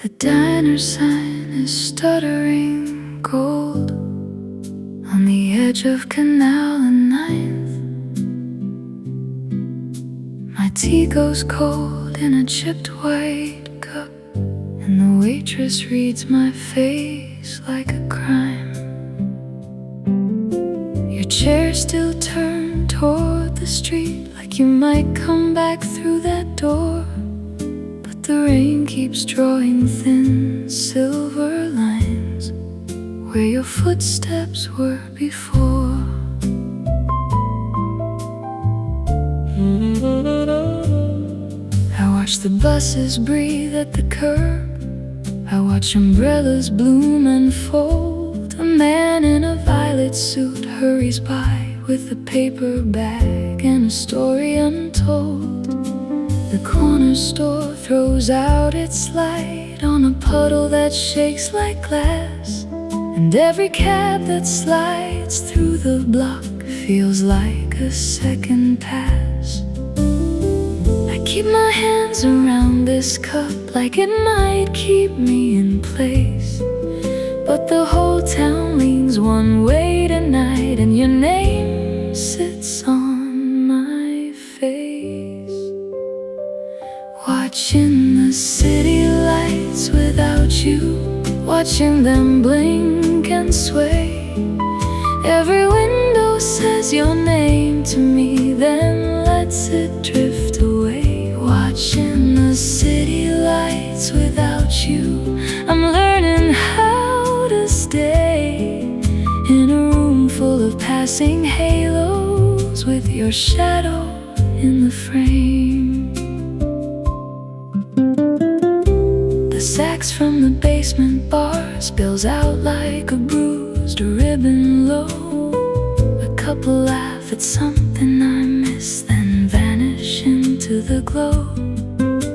The diner sign is stuttering gold on the edge of Canal and Ninth. My tea goes cold in a chipped white cup, and the waitress reads my face like a crime. Your chair still turned toward the street, like you might come back through that door. But the rain keeps drawing thin silver lines where your footsteps were before. I watch the buses breathe at the curb, I watch umbrellas bloom and fold. A man in a violet suit hurries by with a paper bag and a story untold. The corner store throws out its light on a puddle that shakes like glass, and every cab that slides through the block feels like a second pass. I keep my hands around this cup like it might keep me in place, but the whole town leans one way tonight, and your name sits on my face. Watching the city lights without you, watching them blink and sway. Every window says your name to me, then lets it drift away. Watching the city lights without you, I'm learning how to stay in a room full of passing halos with your shadow in the frame. The sax from the basement bar spills out like a bruised ribbon low. A couple laugh at something I miss, then vanish into the glow.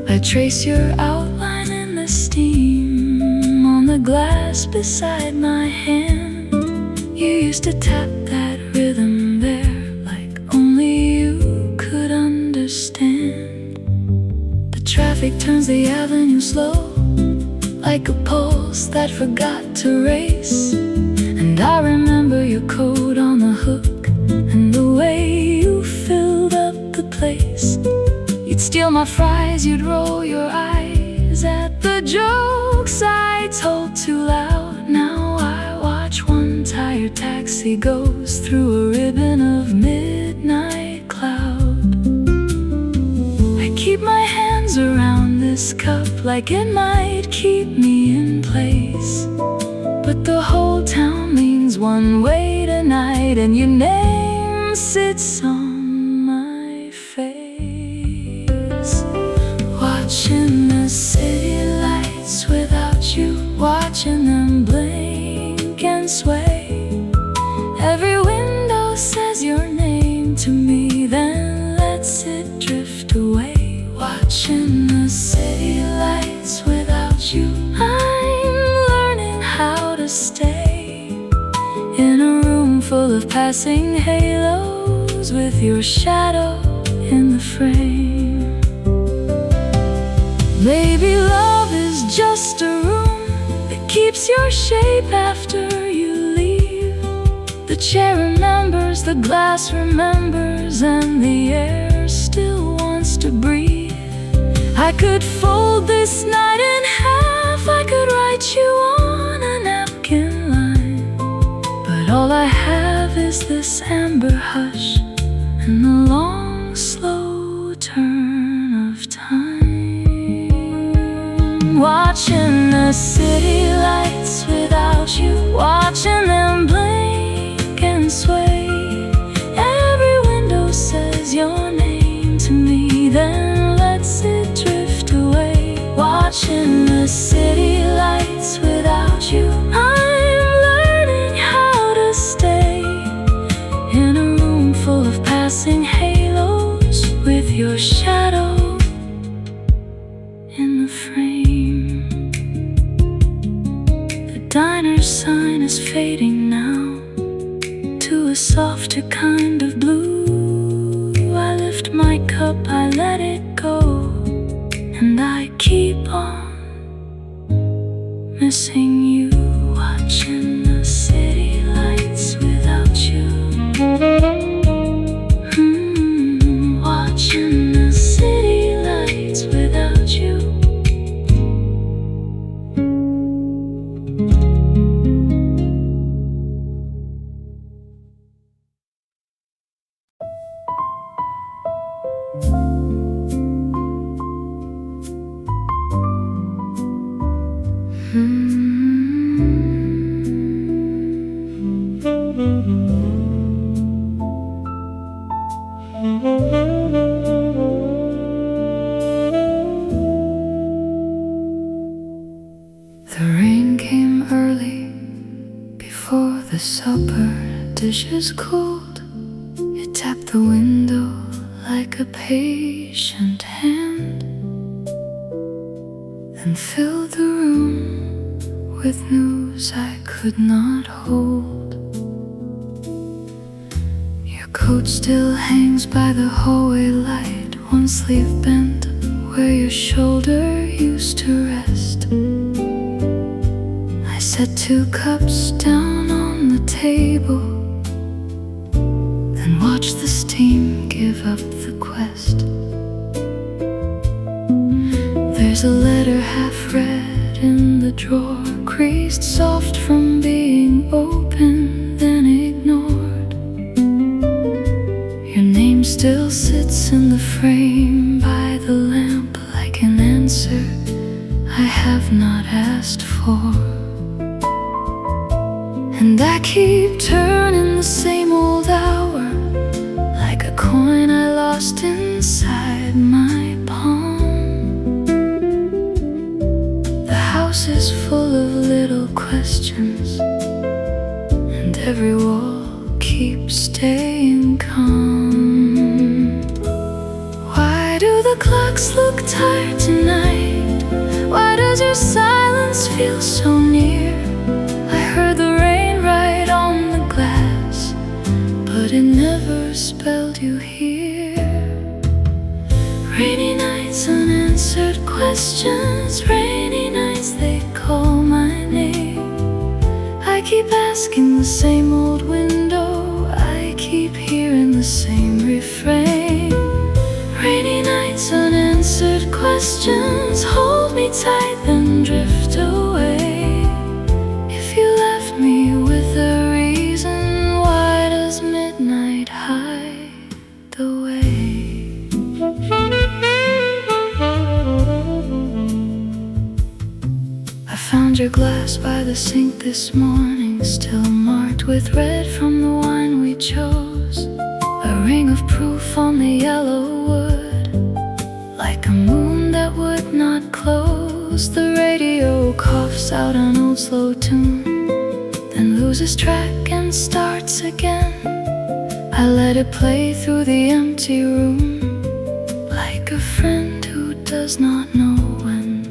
I trace your outline in the steam on the glass beside my hand. You used to tap that rhythm there like only you could understand. The traffic turns the avenue slow like a pulse that forgot to race. And I remember your coat on the hook and the way you filled up the place. You'd steal my fries, you'd roll your eyes at the jokes I told too loud. Now I watch one tired taxi goes through a ribbon of midnight cloud. I keep my hands around this cup like it might keep me in place, but the whole town leans one way tonight, and your name sits on my face. Watching the city lights without you, watching them blink and sway. Every window says your name to me, then lets it drift away. Watching the city lights without you, I'm learning how to stay in a room full of passing halos with your shadow in the frame. Maybe love is just a room that keeps your shape after you leave. The chair remembers, the glass remembers, and the air still wants to breathe. I could fold this night in half, I could write you on a napkin line, but all I have is this amber hush and the long, slow turn of time. Watching the city lights without you, watching them blink and sway. Every window says your name to me, then lets it drift away. Watching the city lights without you, I'm learning how to stay in a room full of passing halos with your shadow in the frame. The diner sign is fading now to a softer kind of blue. I lift my cup, I let it go, and I keep on missing you, watching the city lights without you. Watching the city lights without you. The rain came early before the supper dishes cooled. It tapped the window like a patient hand and filled the room with news I could not hold. Your coat still hangs by the hallway light, one sleeve bent where your shoulder used to rest. I set 2 cups down on the table, then watched the steam give up the quest. There's a letter half read in the drawer, creased soft from being opened then ignored. Your name still sits in the frame by the lamp like an answer I have not asked for. And I keep turning the same old hour like a coin I lost inside my palm. The house is full of little questions, and every wall keeps staying calm. Why do the clocks look tired tonight? Why does your silence feel so near? I heard the rain right on the glass, but it never spelled you here. Rainy nights, unanswered questions. Rainy nights, they call my name. I keep asking the same old window, I keep hearing the same refrain. Rainy nights, unanswered questions. Hold me tight, then drift away. If you left me with a reason, why does midnight hide the way? I found your glass by the sink this morning, still marked with red from the wine we chose. A ring of proof on the yellow wood, like a moon that would not close. The radio coughs out an old slow tune, then loses track and starts again. I let it play through the empty room, like a friend who does not know when.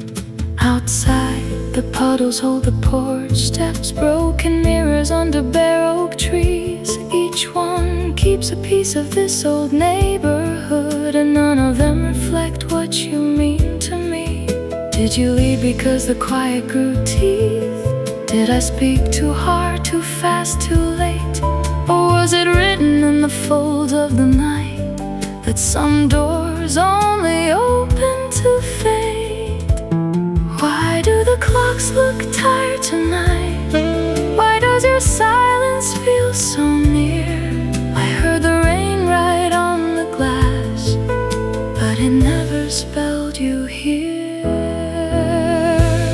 Outside, the puddles hold the porch steps, broken mirrors under bare oak trees. Each one keeps a piece of this old neighborhood, and none of them reflect what you mean to me. Did you leave because the quiet grew teeth? Did I speak too hard, too fast, too late? Or was it written in the folds of the night that some doors only open to fate? Why do the clocks look tired tonight? Why does your silence feel so near? I heard the rain right on the glass, but it never spelled you here.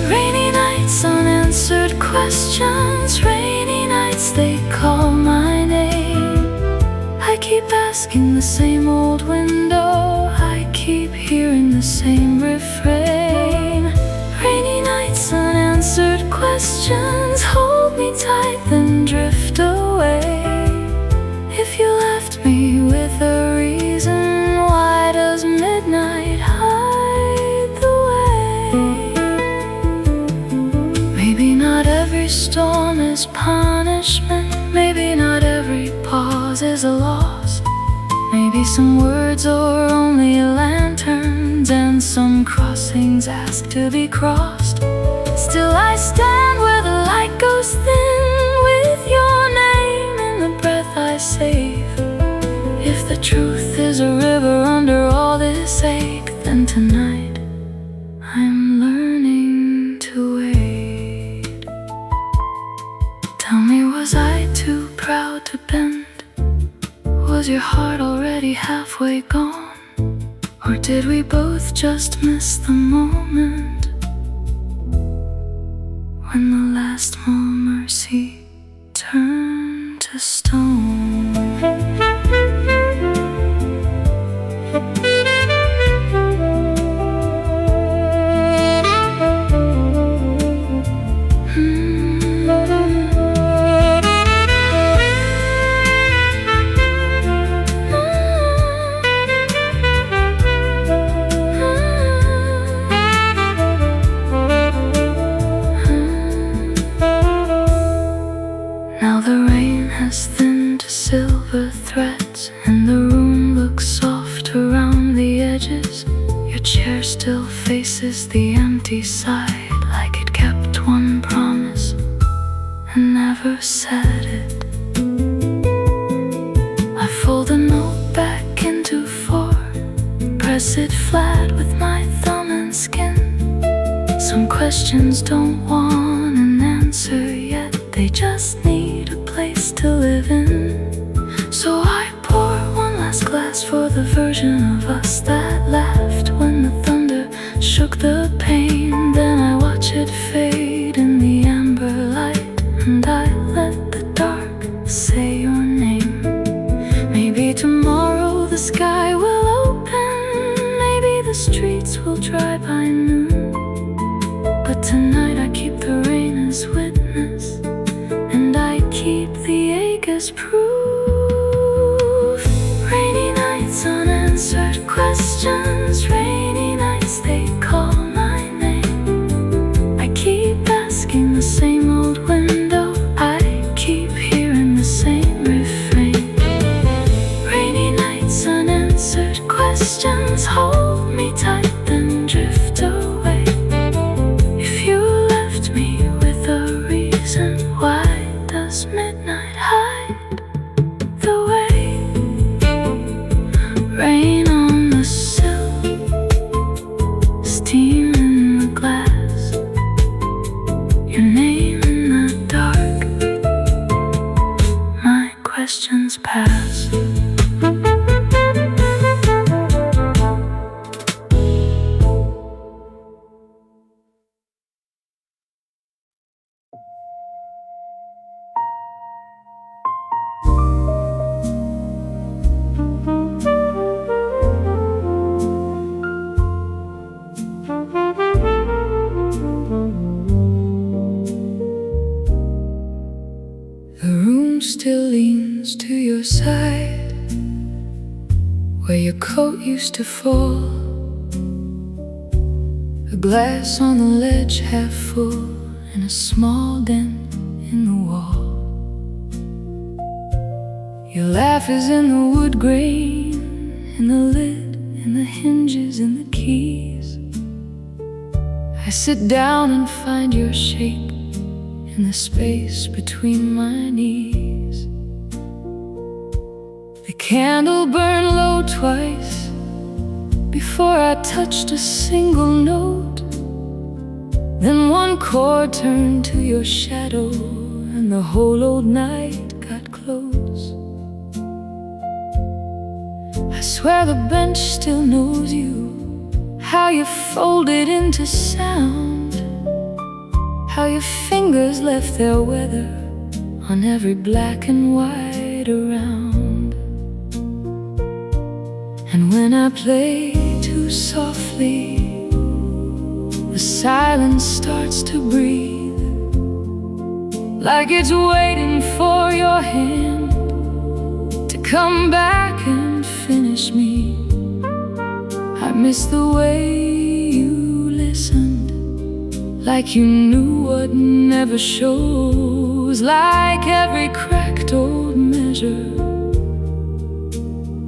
Rainy nights, unanswered questions. Rainy nights, they call my name. I keep asking the same old window, I keep hearing the same refrain. Rainy nights, unanswered questions. Hold me tight, then drift away. If you left me with a reason, why does midnight hide the way? Maybe not every storm is punishment. Maybe not every pause is a loss. Maybe some words are only lanterns, and some crossings ask to be crossed. Still I stand where the light goes thin, with your name in the breath I save. If the truth is a river under all this ache, then tonight I'm learning to wait. Tell me, was I too proud to bend? Was your heart already halfway gone? Or did we both just miss the moment when the last more mercy turned to stone? Now the rain has thinned to silver threads, and the room looks soft around the edges. Your chair still faces the empty side, like it kept one promise and never said it. I fold the note back into four, press it flat with my thumb and skin. Some questions don't want an answer yet, they just need a place to live in. So I pour one last glass for the version of us that laughed when the thunder shook the pain. Then I watch it fade in the amber light, and I let the dark say your name. Maybe tomorrow the sky will open, maybe the streets will dry by noon. But tonight I keep the rain as witness, and I keep the ache as proof. Rainy nights, unanswered questions. Rainy nights, they call my name. I keep asking the same old window, I keep hearing the same refrain. Rainy nights, unanswered questions. Hold me tight, then drift away. If you left me with a reason, why does midnight hide the way? Rain on the sill, steam in the glass, your name in the dark, my questions pass. The room still leans to your side, where your coat used to fall. A glass on the ledge half full, and a small dent in the wall. Your laugh is in the wood grain, in the lid, in the hinges, in the keys. I sit down and find your shape in the space between my knees. The candle burned low twice before I touched a single note. Then one chord turned to your shadow, and the whole old night got close. I swear the bench still knows you, how you folded into sound, how your fingers left their weather on every black and white around. And when I play too softly, the silence starts to breathe, like it's waiting for your hand to come back and finish me. I miss the way you listened, like you knew what never shows, like every cracked old measure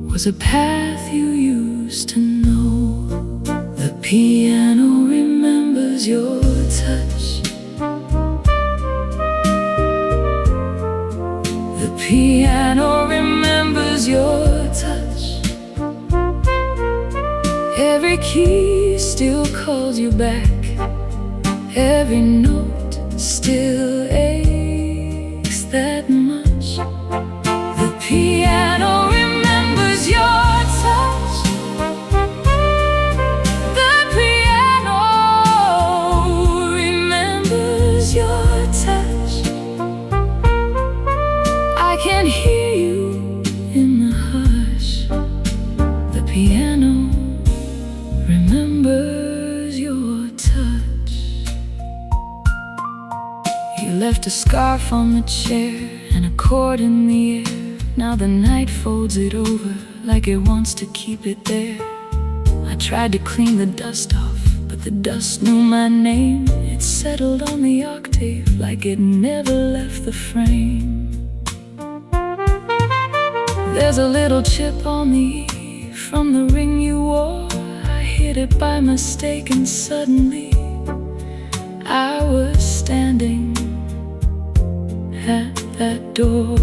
was a path you used to know. The piano remembers your touch, piano remembers your touch. Every key still calls you back. Every note still aches that much. The piano remembers your touch. The piano remembers your touch. I can hear you in the hush. The piano remembers your touch. You left a scarf on the chair and a chord in the air. Now the night folds it over like it wants to keep it there. I tried to clean the dust off, but the dust knew my name. It settled on the octave like it never left the frame. There's a little chip on the E from the ring you wore. I hit it by mistake and suddenly I was standing at that door.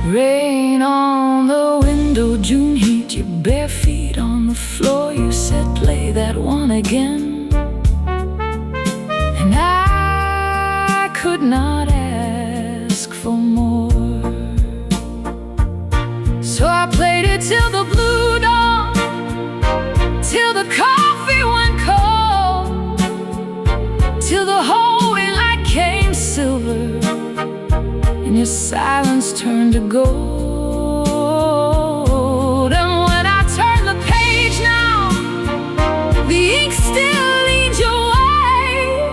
Rain on the window, June heat, your bare feet on the floor. You said play that one again, and I could not ask for more. So I played it till the blue dawn, till the coffee went cold, till the hallway light came silver and your silence turned to gold. And when I turn the page now, the ink still leads your way,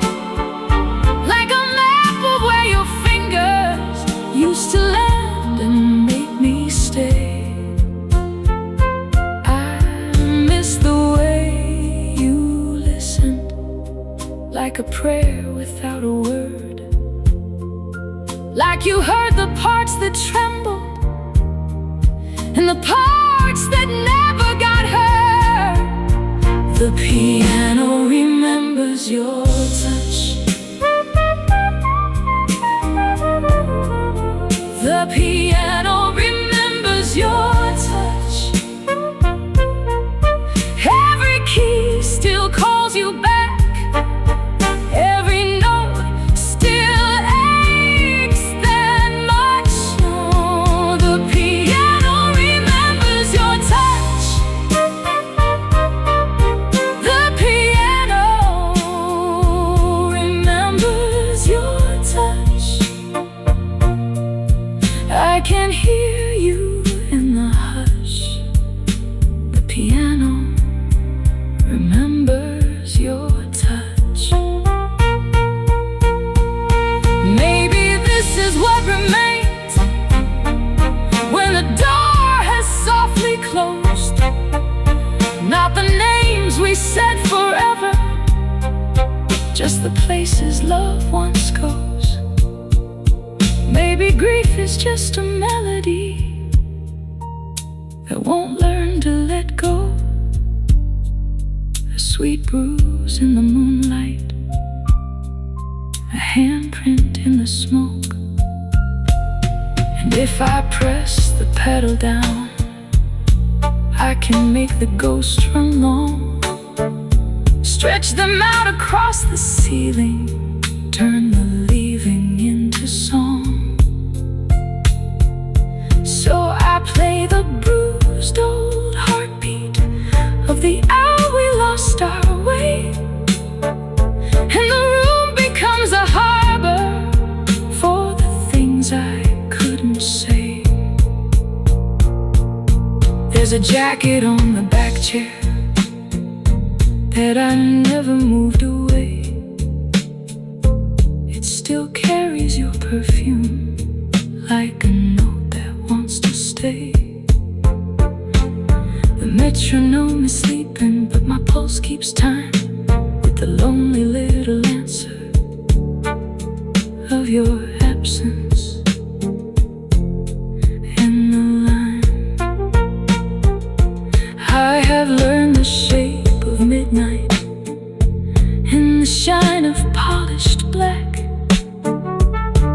like a map of where your fingers used to land and make me stay. Like a prayer without a word, like you heard the parts that trembled and the parts that never got heard. The piano remembers your touch. The piano remembers your touch. Every key still calls you back. I can hear you in the hush. The piano remembers your touch. Maybe this is what remains when the door has softly closed. Not the names we said forever, just the places love once goes. Maybe grief is just a melody that won't learn to let go. A sweet bruise in the moonlight, a handprint in the smoke. And if I press the pedal down, I can make the ghost run long. Stretch them out across the ceiling, turn the leaving into song. So I play the bruised old heartbeat of the hour we lost our way, and the room becomes a harbor for the things I couldn't say. There's a jacket on the back chair that I never moved away. It still carries your perfume like a note that wants to stay. The metronome is sleeping, but my pulse keeps time with the lonely little answer of your absence in the line. I have learned the shape of midnight in the shine of polished black,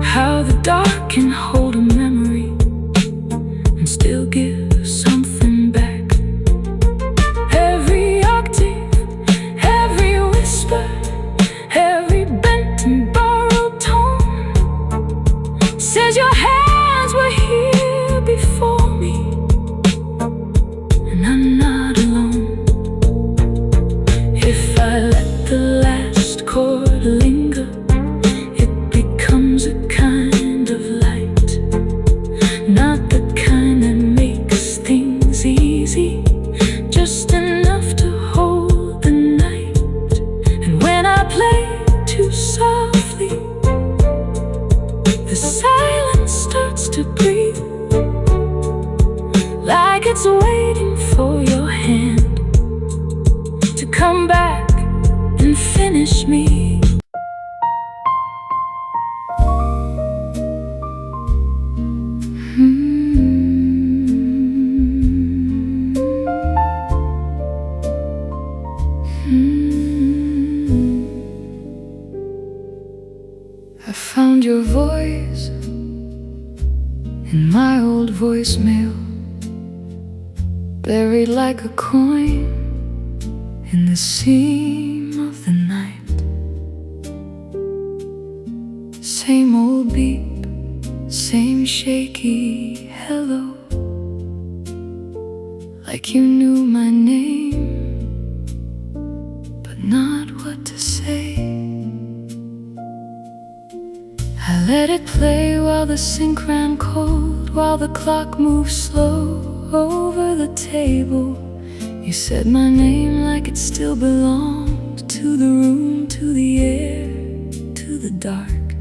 how the dark can hold a memory and still give something back. Every octave, every whisper, every bent and borrowed tone says your hands were here before me, and I'm not alone. If I let the last chord linger, it becomes a kind of light, not the kind that makes things easy, just enough to hold the night. And when I play too softly, the silence starts to breathe, like it's waiting for your hand to come back and finish me. I found your voice in my old voicemail, buried like a coin in the seam of the night. Same old beep, same shaky hello, like you knew my name, but not what to say. I let it play while the sink ran cold, while the clock moved slow over the table. You said my name like it still belonged to the room, to the air, to the dark.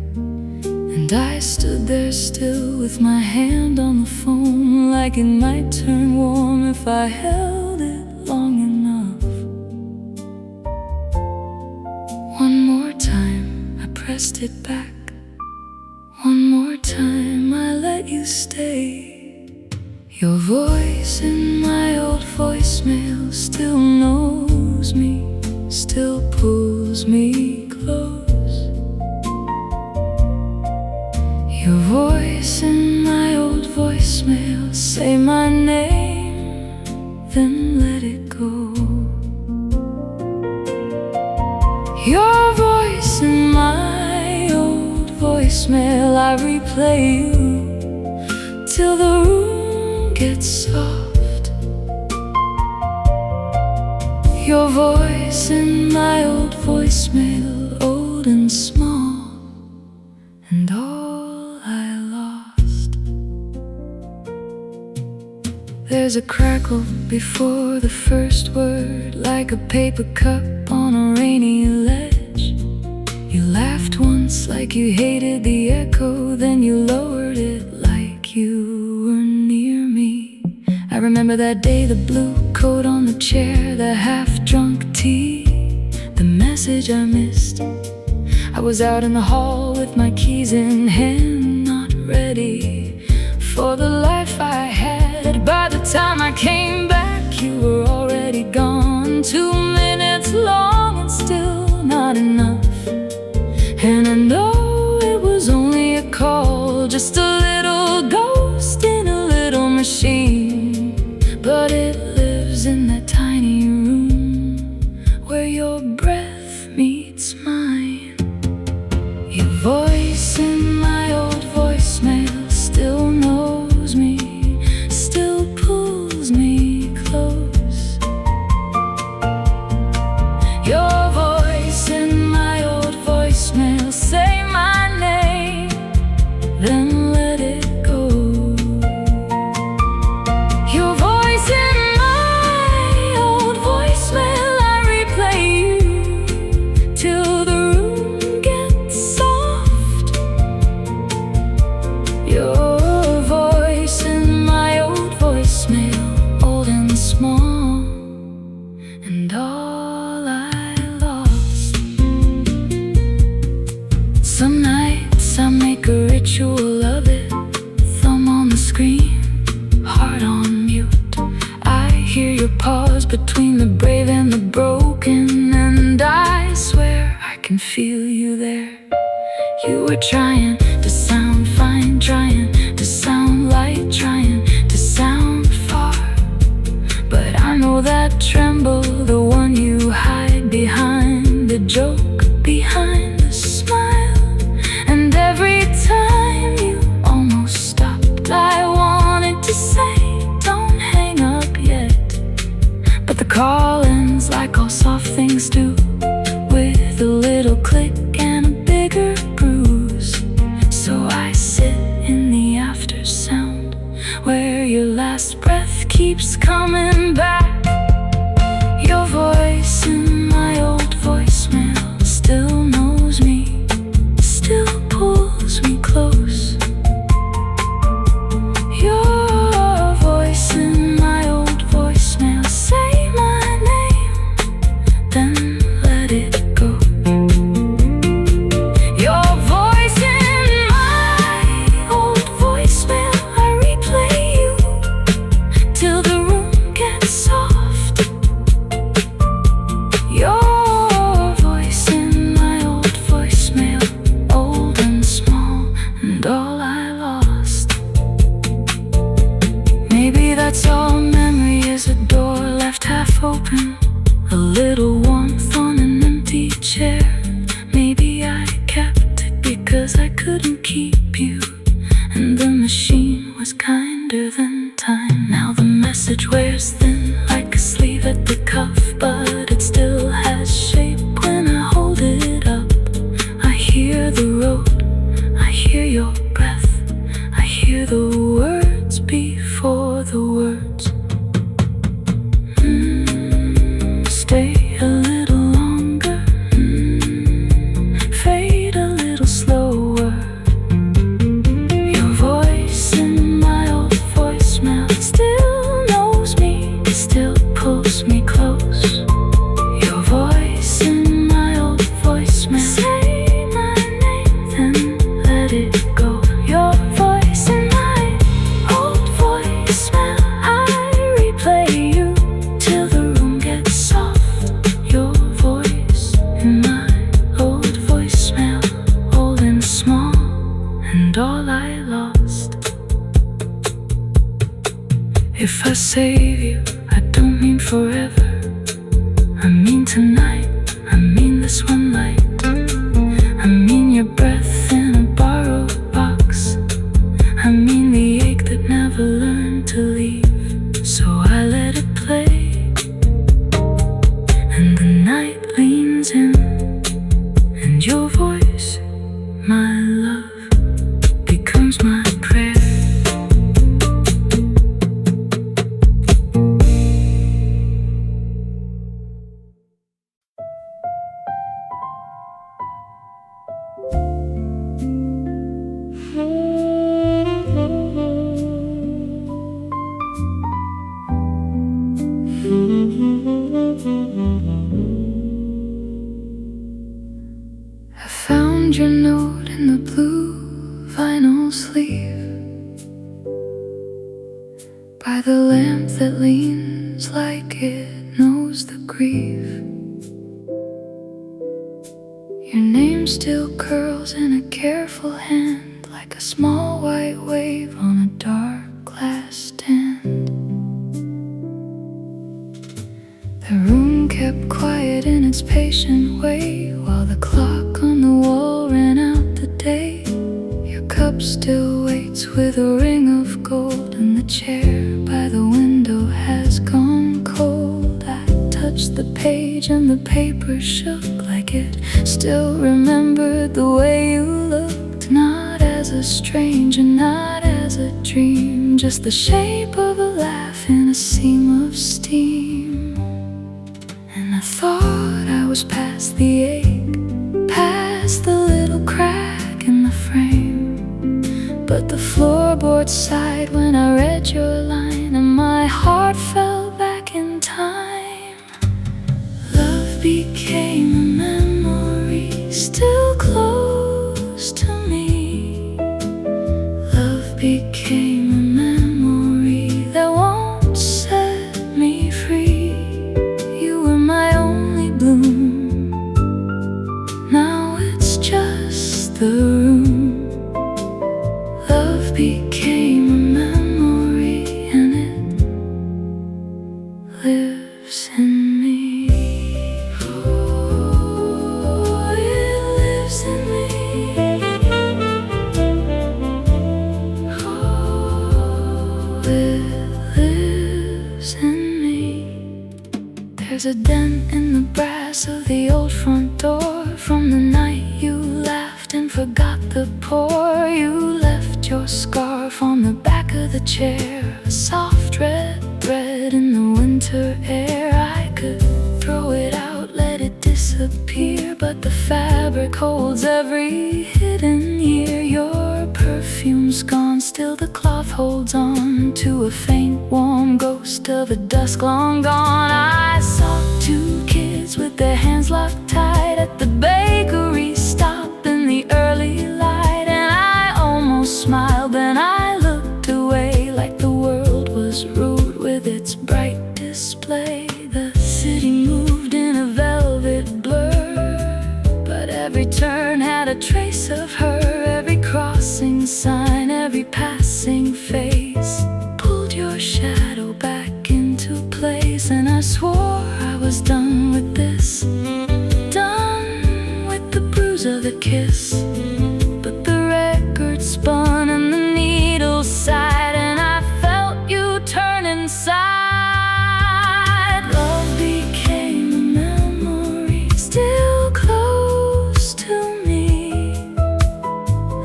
And I stood there still with my hand on the phone, like it might turn warm if I held it long enough. One more time I pressed it back, one more time I let you stay. Your voice in my old voicemail still knows me, still pulls me close. Your voice in my old voicemail, say my name, then let it go. Your voice in my old voicemail, I replay you till the room gets soft. Your voice in my old voicemail, old and small, and all I lost. There's a crackle before the first word, like a paper cup on a rainy ledge. You laughed once like you hated the echo, then you lowered it like you were near me. I remember that day, the blue coat on the chair, the half-drunk tea, the message I missed. I was out in the hall with my keys in hand, not ready for the life I had. By the time I came back, you were already gone. 2 minutes long and still not enough. And I know it was only a call, just a little ghost in a little machine, but it lives in that tiny room where your breath meets mine. Your voice in my old voicemail still knows me, still pulls me close. Your voice in my old voicemail, say my name, then let it go. Your voice in my old voicemail, I replay you till the room gets soft. Your voice in my old voicemail, old and small, and all I lost. Some nights I make a ritual of it, thumb on the screen, heart on mute. I hear your pause between the brave and the broken, and I swear I can feel you there. You were trying to sound fine, trying chair. Maybe I kept it because I couldn't keep you, and the machine was kinder than time. Now the message wears thin like a sleeve at the cuff, but it still has shape when I hold it up. I hear the road, I hear your breath, I hear the words before the words. Stay a little longer, fade a little slower. Your voice in my old voicemail still knows me, still pulls me close. Your voice in my old voicemail, say my name, then let it go. Your voice in my old voicemail, I replay you till the room gets soft. Your voice in my old voicemail, old and small, and all I lost. If I save you, I don't mean forever. I mean tonight, I mean this one night. I mean your breath in a borrowed box. I mean the ache that never learned to leave. So I let it play, and the night leans in, and your voice, my love, becomes my prayer. I found your note in the blue vinyl sleeve, by the lamp that leans like it knows the grief. Your name still curls in a careful hand, like a small white wave on a dark glass stand. The room kept quiet in its patient way, while the clock on the wall ran out the day. Your cup still waits with a ring of gold, and the chair by the window has gone cold. I touched the page and the paper shook like it still remembered the way you looked. Not as a stranger, not as a dream, just the shape of a laugh in a seam of steam. And I thought I was past the ache, past the little crack in the frame, but the floorboard sighed when I read your line, and my heart fell back in time. Love became a memory still close to me. Love became a memory that won't set me free. You were my only bloom, now it's just the room. Love became a memory, and it lives in me. Oh, it lives in me. Oh, it lives in me. There's a dent in the brass of the old front door from the night you laughed and forgot the pour. You left your scarf on the back of the chair, a soft red thread in the winter air. I could throw it out, let it disappear, but the fabric holds every hidden year. Your perfume's gone, still the cloth holds on to a faint warm ghost of a dusk long gone. I saw two kids with their hands locked tight at the bakery stop in the early light, and I almost smiled, then I looked away like the world was rude with its bright display. The city moved in a velvet blur, but every turn had a trace of her. Every crossing sign, every passing face pulled your shadow back into place. And I swore I was done with this, done news of the kiss. But the record spun and the needle sighed, and I felt you turn inside. Love became a memory, still close to me.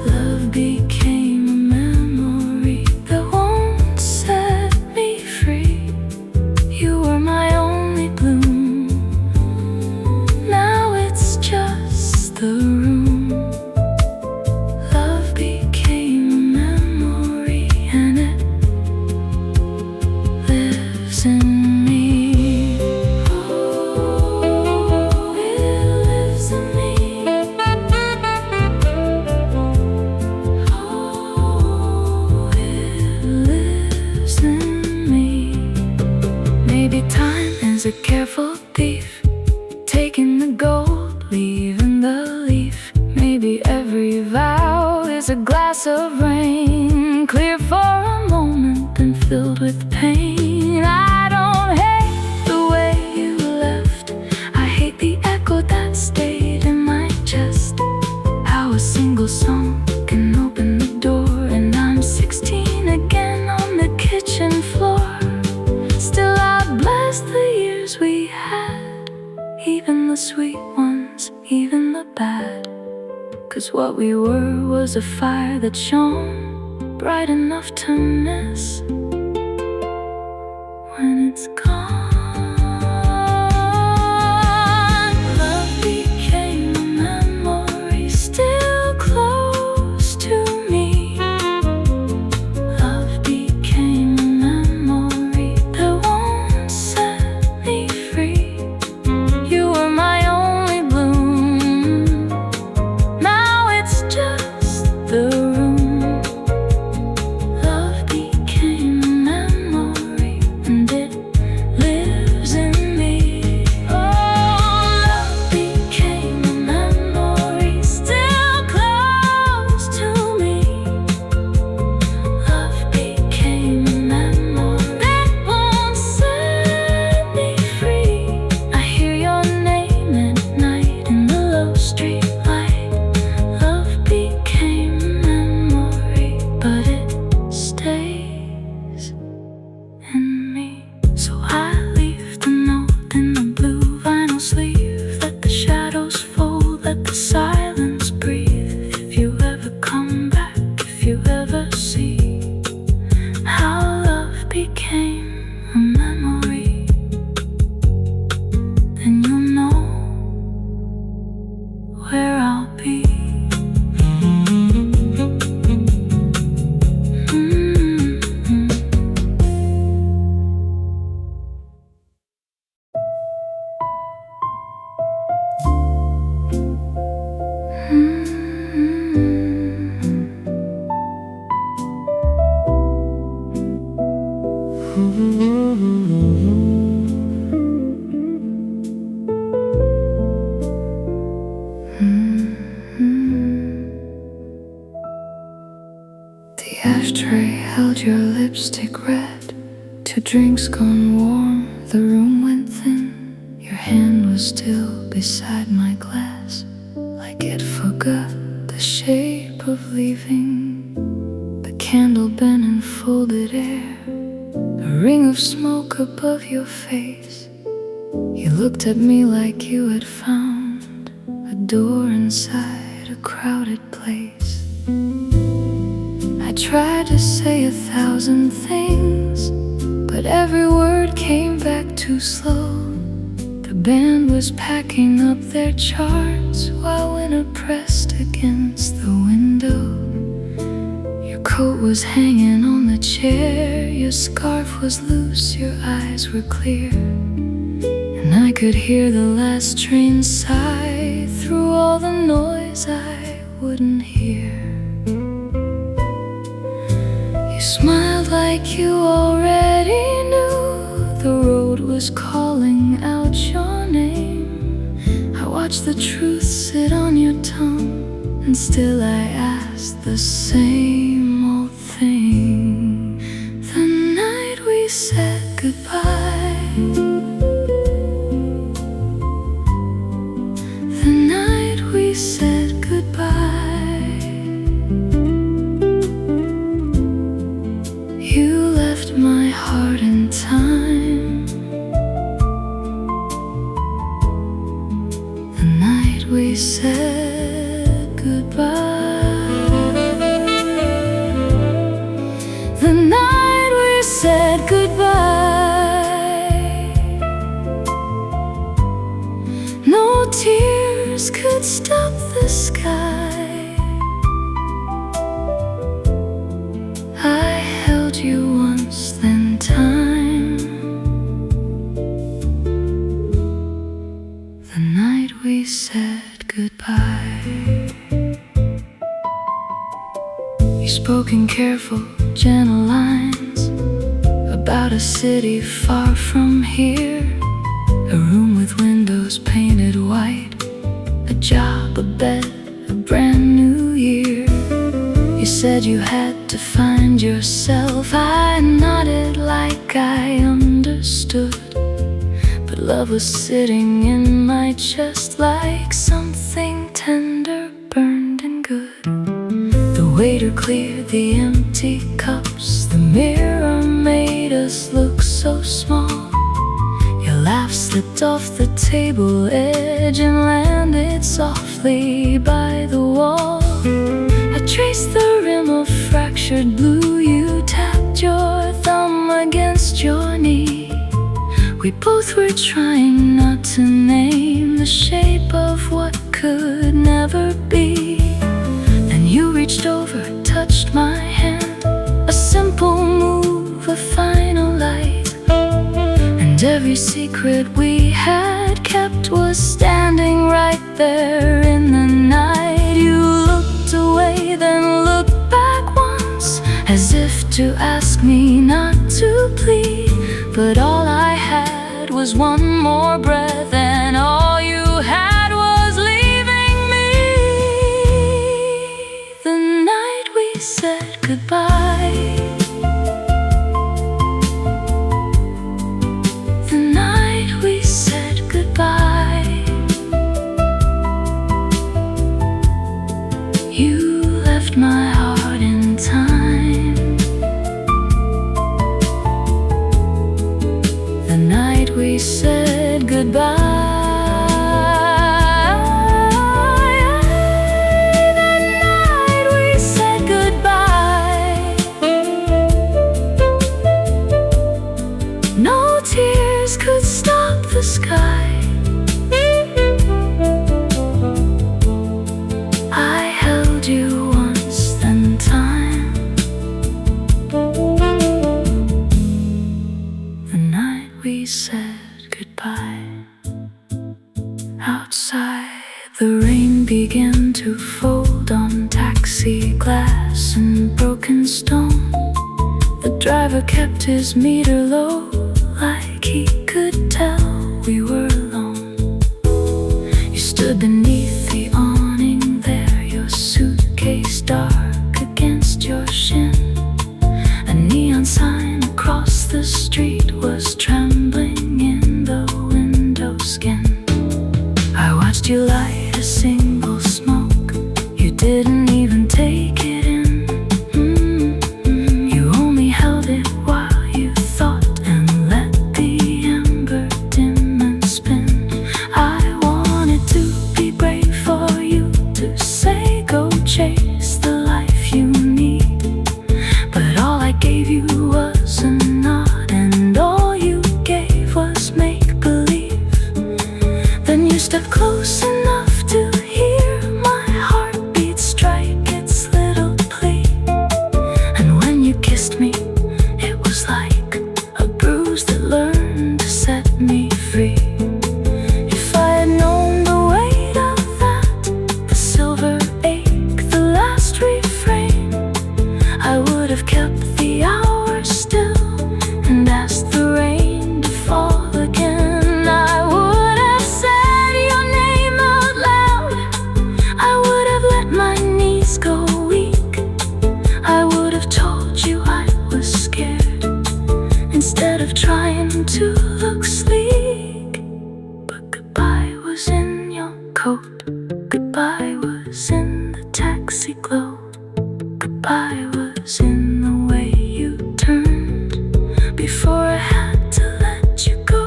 Love became a memory that won't set me free. You were my only bloom, now it's just the room. Love became a memory and it lives in me. Oh, it lives in me. Oh, it lives in me. Maybe time is a careful thief, taking the gold, leaving the leaf. Maybe every vow is a glass of rain, clear for a moment and filled with pain. I don't hate the way you left, I hate the echo that stayed in my chest. How a single song can open the door, and I'm 16 again on the kitchen floor. Still I bless the years we had, even the sweet ones, even the bad. 'Cause what we were was a fire that shone bright enough to miss when it's gone. Love became a memory, still close to me. Love became a memory that won't set me free. You were my only bloom, now it's just the room. Love became a memory and it lives in me. Oh, love became a memory, still close to me. Love became a memory that won't set me free. I hear your name at night in the low street light. Love became a memory, but it stays in me. So I leave the note in the blue vinyl sleeve. Let the shadows fold, let the silence breathe. If you ever come back, if you ever see how love became a memory, then you'll know where I'll be. The ashtray held your lipstick red, 2 drinks gone warm, the room went thin. Your hand was still beside my glass, like it forgot the shape of leaving. The candle bent in folded air, a ring of smoke above your face. You looked at me like you had found a door inside a crowded place. I tried to say 1,000 things, but every word came back too slow. The band was packing up their charts while winter pressed against the window. Your coat was hanging on the chair, your scarf was loose, your eyes were clear, and I could hear the last train sigh through all the noise I wouldn't hear. You smiled like you already knew the road was calling out your name. I watched the truth sit on your tongue, and still I asked the same old thing. The night we said goodbye, the night we said we said goodbye, the night we said goodbye, no tears could stop the sky. I held you once, then time, the night we said goodbye. You spoke in careful, gentle lines about a city far from here, a room with windows painted white, a job, a bed, a brand new year. You said you had to find yourself. I nodded like I understood, but love was sitting in my chest like something tender, burned and good. The waiter cleared the empty cups, the mirror made us look so small. Your laugh slipped off the table edge and landed softly by the wall. I traced the rim of fractured blue. You tapped your thumb against your knee. We both were trying not to name the shape of what could never be. Then you reached over, touched my hand, a simple move, a final light. And every secret we had kept was standing right there in the night. You looked away, then looked back once, as if to ask me not to plead. But all I had was one more breath, and all you had was leaving me. The night we said goodbye, the night we said goodbye. You left my heart in time, the night we said goodbye, the night we said goodbye. No tears could stop the sky. I held you once, then time, the night we said goodbye. Outside, the rain began to fold on taxi glass and broken stone. The driver kept his meter low, like he could tell we were alone. You stood beneath the awning there, your suitcase dark against your shin. A neon sign across the street was trembling in the window skin. I watched you light a single smoke, you didn't even take it in. You only held it while you thought and let the ember dim and spin. I wanted to be brave for you, to say go chase the life you need. But all I gave you was a nod, and all you gave was make-believe. Then you stepped close enough to hear my heartbeat strike its little plea. And when you kissed me, it was like a bruise that learned to set me free. If I had known the weight of that, the silver ache, the last refrain, I would have kept the hours still and asked the rain to fall again. I would have said your name out loud, I would have let my knees go weak. I would have told you I was scared, instead of trying to look sleek. But goodbye was in your coat, goodbye was in the taxi glow, goodbye was in the way you turned before I had to let you go.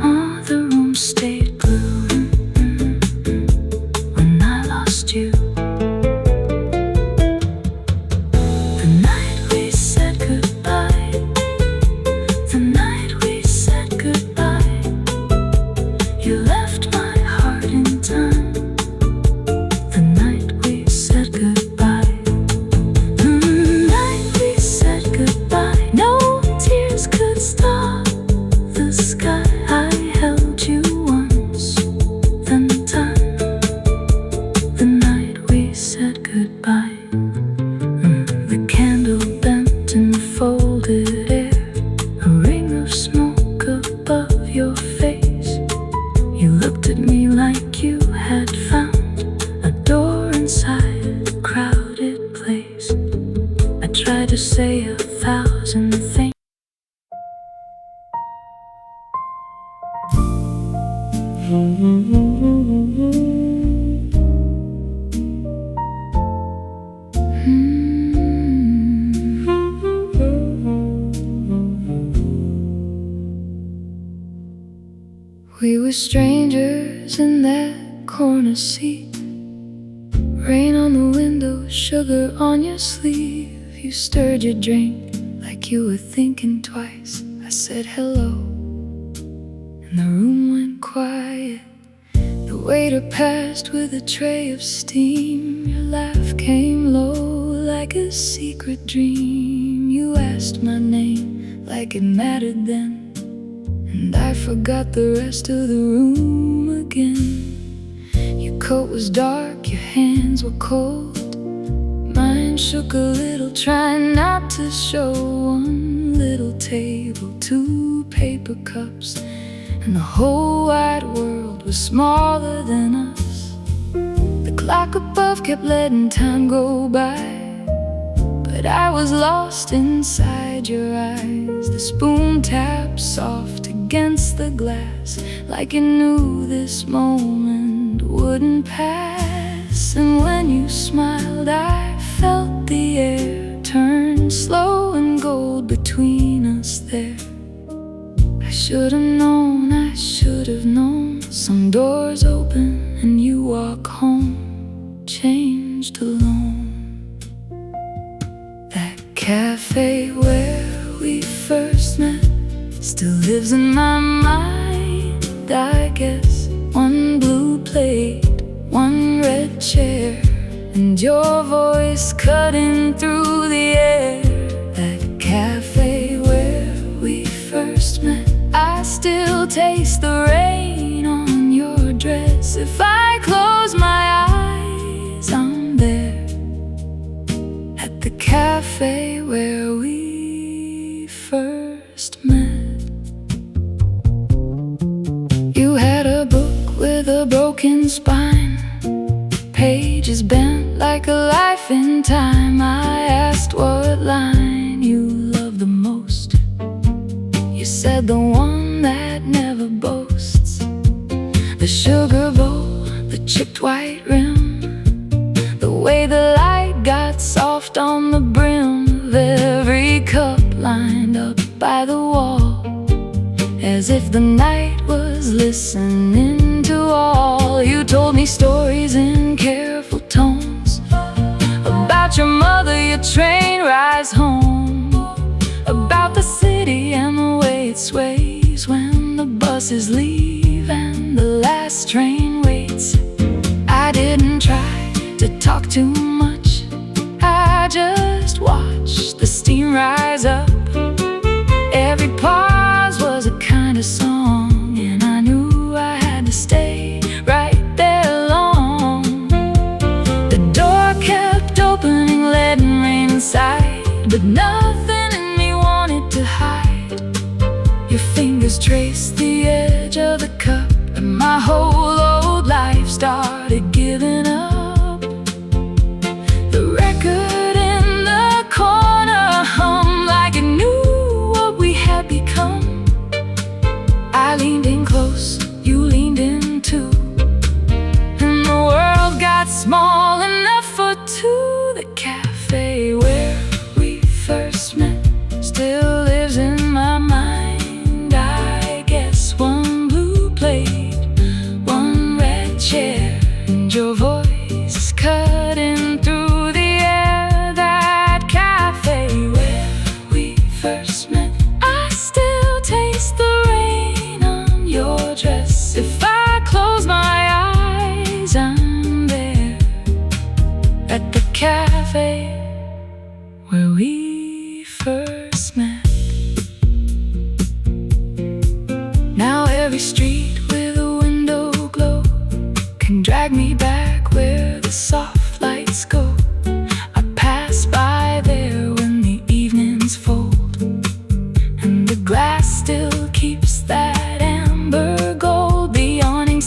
Oh, looked at me like you had found a door inside a crowded place. I tried to say 1,000 things. We were strangers in that corner seat. Rain on the window, sugar on your sleeve. You stirred your drink like you were thinking twice. I said hello, and the room went quiet. The waiter passed with a tray of steam. Your laugh came low like a secret dream. You asked my name like it mattered then, and I forgot the rest of the room again. Your coat was dark, your hands were cold. Mine shook a little, trying not to show. One little table, 2 paper cups, and the whole wide world was smaller than us. The clock above kept letting time go by, but I was lost inside your eyes. The spoon tapped soft against the glass, like it knew this moment wouldn't pass. And when you smiled, I felt the air turn slow and gold between us there. I should have known, I should have known. Some doors open and you walk home, changed alone. That cafe where we first met still lives in my mind, I guess. 1 blue plate, 1 red chair, and your voice cutting through the air. That cafe where we first met, I still taste the rain on your dress. If I close my eyes, I'm there. At the cafe where we first met. You had a book with a broken spine, pages bent like a life in time. I asked what line you loved the most. You said the one that never boasts. The sugar bowl, the chipped white rim, the way the light got soft on the brim of every cup lined up by the wall, as if the night was listening to all. You told me stories in careful tones about your mother, your train rides home, about the city and the way it sways when the buses leave and the last train waits. I didn't try to talk too much, I just watched the steam rise up. Every pause was a kind of song, and I knew I had to stay right there long. The door kept opening, letting rain inside, but nothing in me wanted to hide. Your fingers traced the edge of the cup, and my whole old life started giving up. The record in the corner hummed like it knew what we had become. I leaned in close, you leaned in too, and the world got small enough for 2. The cafe where we first met still lives in my mind, I guess. 1 blue plate, 1 red chair, and your voice cutting through the air. That cafe where we first met, I still taste the rain on your dress. If I close my eyes, I'm there. At the cafe where we first met. Now every street with a window glow can drag me back where the soft lights go. I pass by there when the evenings fold, and the glass still keeps that amber gold. The awning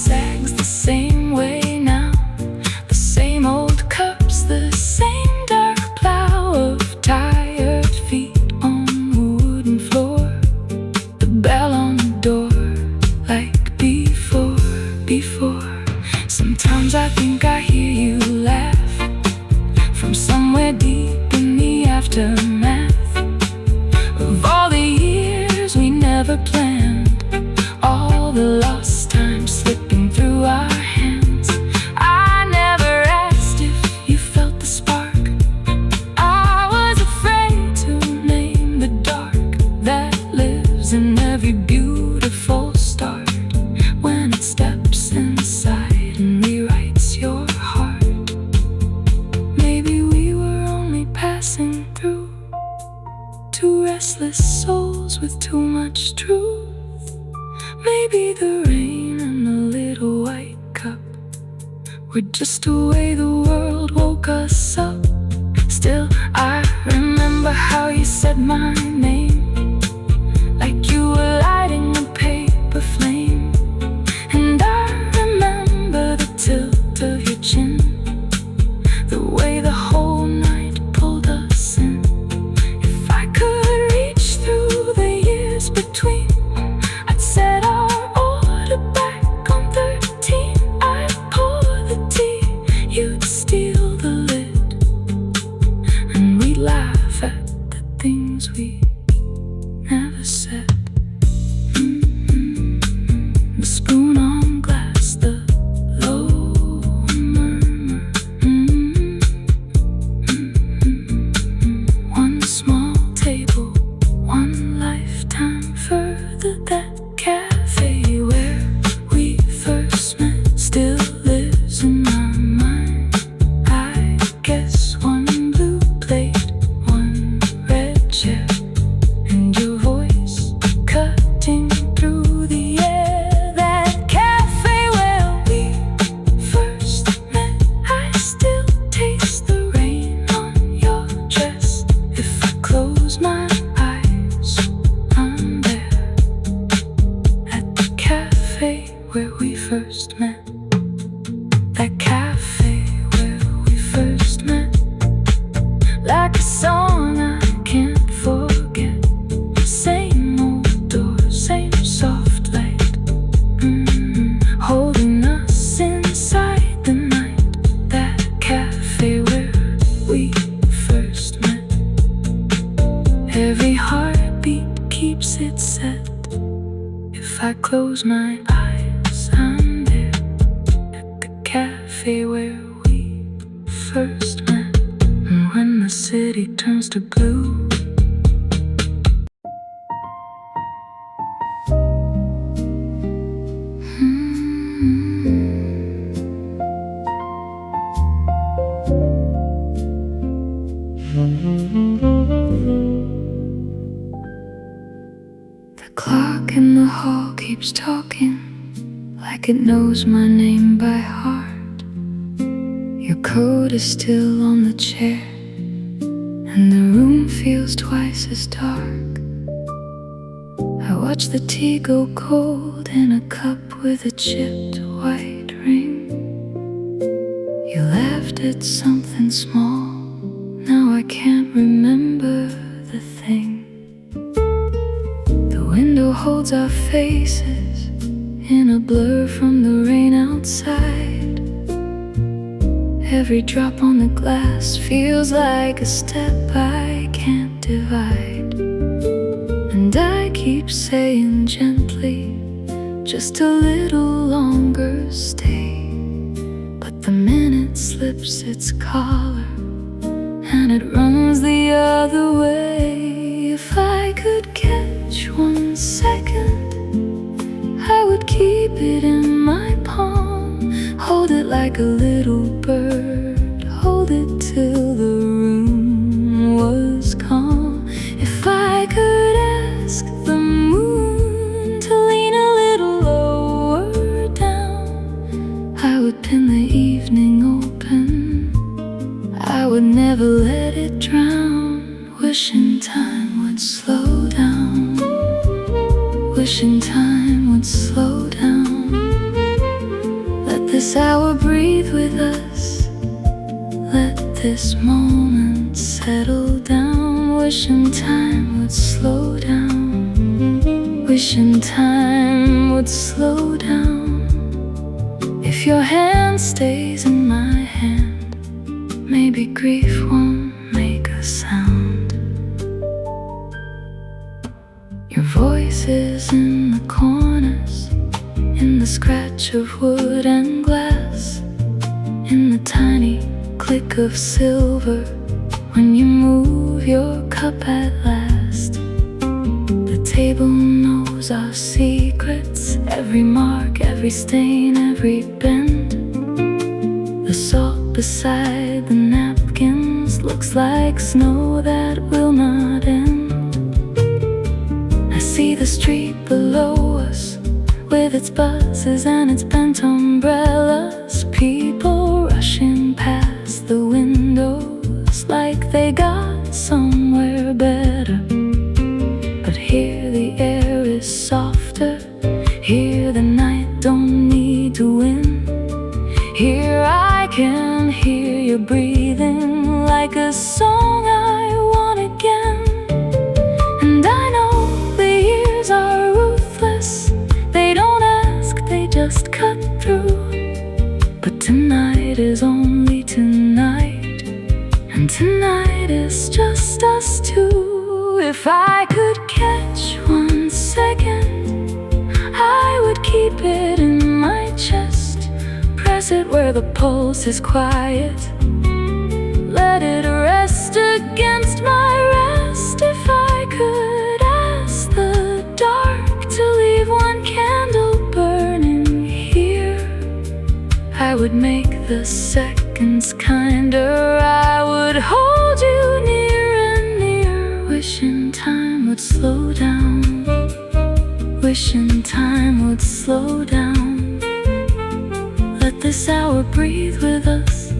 before. Sometimes I think I hear you laugh from somewhere deep in the aftermath of all the years we never planned, all the lost time slipping through our hands. I never asked if you felt the spark. I was afraid to name the dark that lives in every beautiful start, when it steps inside and rewrites your heart. Maybe we were only passing through, two restless souls with too much truth. Maybe the rain and the little white cup were just the way the world woke us up. Still, I remember how you said my name, like you were lighting a paper flame. And I remember the tilt of your chin, the way the whole night pulled us in. If I could reach through the years between, I'd set our order back on 13. I'd pour the tea, you'd steal the lid, and we'd laugh at the things we never said. The spoon on glass, the low murmur. One small table, one lifetime further. That cafe where we first met still lives in my mind. I guess one blue plate, one red chair, and your voice cutting through the air. That cafe where we first met, I still taste the rain on your dress. If I close my eyes, I'm there at the cafe where we first met. That cafe where we first met, like a song I can't forget. Same old door, same soft light, holding us inside the night. That cafe where we first met. Every heartbeat keeps it set. If I close my eyes, I'm there at the cafe where we first met. And when the city turns to blue, the clock in the hall keeps talking like it knows my name by heart. Your coat is still on the chair, and the room feels twice as dark. I watch the tea go cold in a cup with a chipped white ring. You laughed at something small, now I can't remember the thing. The window holds our faces in a blur from the rain outside. Every drop on the glass feels like a step I can't divide. And I keep saying gently, just a little longer stay. But the minute slips its collar, and it runs the other way. If I could catch 1 second, I would keep it in my palm. Hold it like a little bird, hold it till the room was calm. If I could ask the moon to lean a little lower down, I would pin the evening open, I would never let it drown. Wishing time would slow down, wishing time would slow down. Let this hour breathe with us, let this moment settle down. Wishing time would slow down, Wishing time would slow down. If your hand stays in my hand, maybe grief won't make a sound. Your voice is in the corners, in the scratch of wood and glass, in the tiny click of silver when you move your cup at last. The table knows our secrets, every mark, every stain, every bend. The salt beside the napkins looks like snow that will not end. I see the street below us with its buses and its bent umbrellas, people rushing past the windows like they got somewhere better. But here the air is softer, here the night don't need to win. Here I can hear you breathing like a song I want again. And I know the years are ruthless, they don't ask, they just cut through. But tonight is only tonight, and tonight is just us two. If I could catch 1 second, I would keep it in my chest, press it where the pulse is quiet, let it rest against my rest. If I could ask the dark to leave 1 candle burning here, I would make the seconds kinder, I would hold you near and near. Wishing time would slow down, wishing time would slow down. Let this hour breathe with us,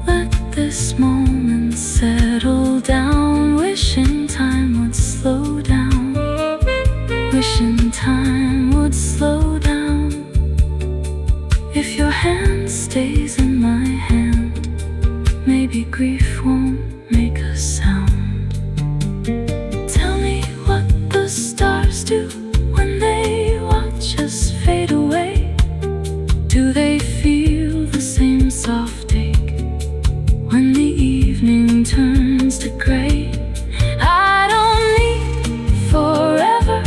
let this moment settle down. Wishing time would slow down, wishing time would slow down. If your hand stays in my hand, maybe grief won't make a sound. Tell me what the stars do when they watch us fade away. Do they feel the same soft ache when the evening turns to gray? I don't need forever,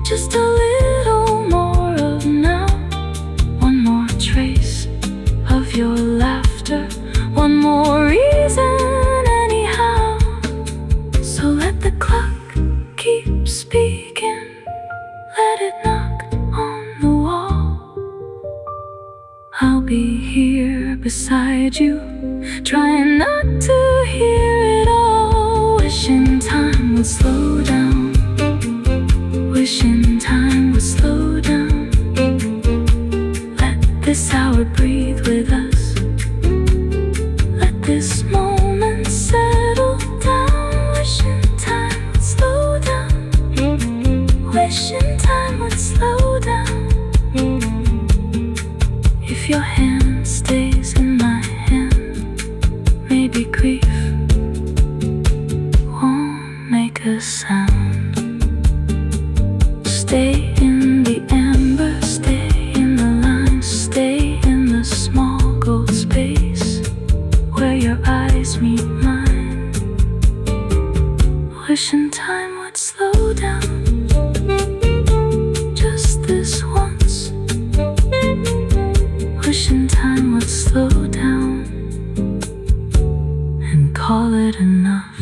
just a little more of now. 1 more trace of your laughter, 1 more reason anyhow. So let the clock keep speaking, let it knock on the wall. I'll be here beside you, trying not to hear it all. Wishing time would slow down, wishing time would slow down. Let this hour breathe with us, let this moment settle down. Wishing time would slow down, wishing time would slow down. If your hand stays in my hand, maybe grief won't make a sound. Stay in the amber, stay in the line, stay in the small gold space where your eyes meet mine. Wishing time would slow down, just this once. Wishing time would slow down and call it enough.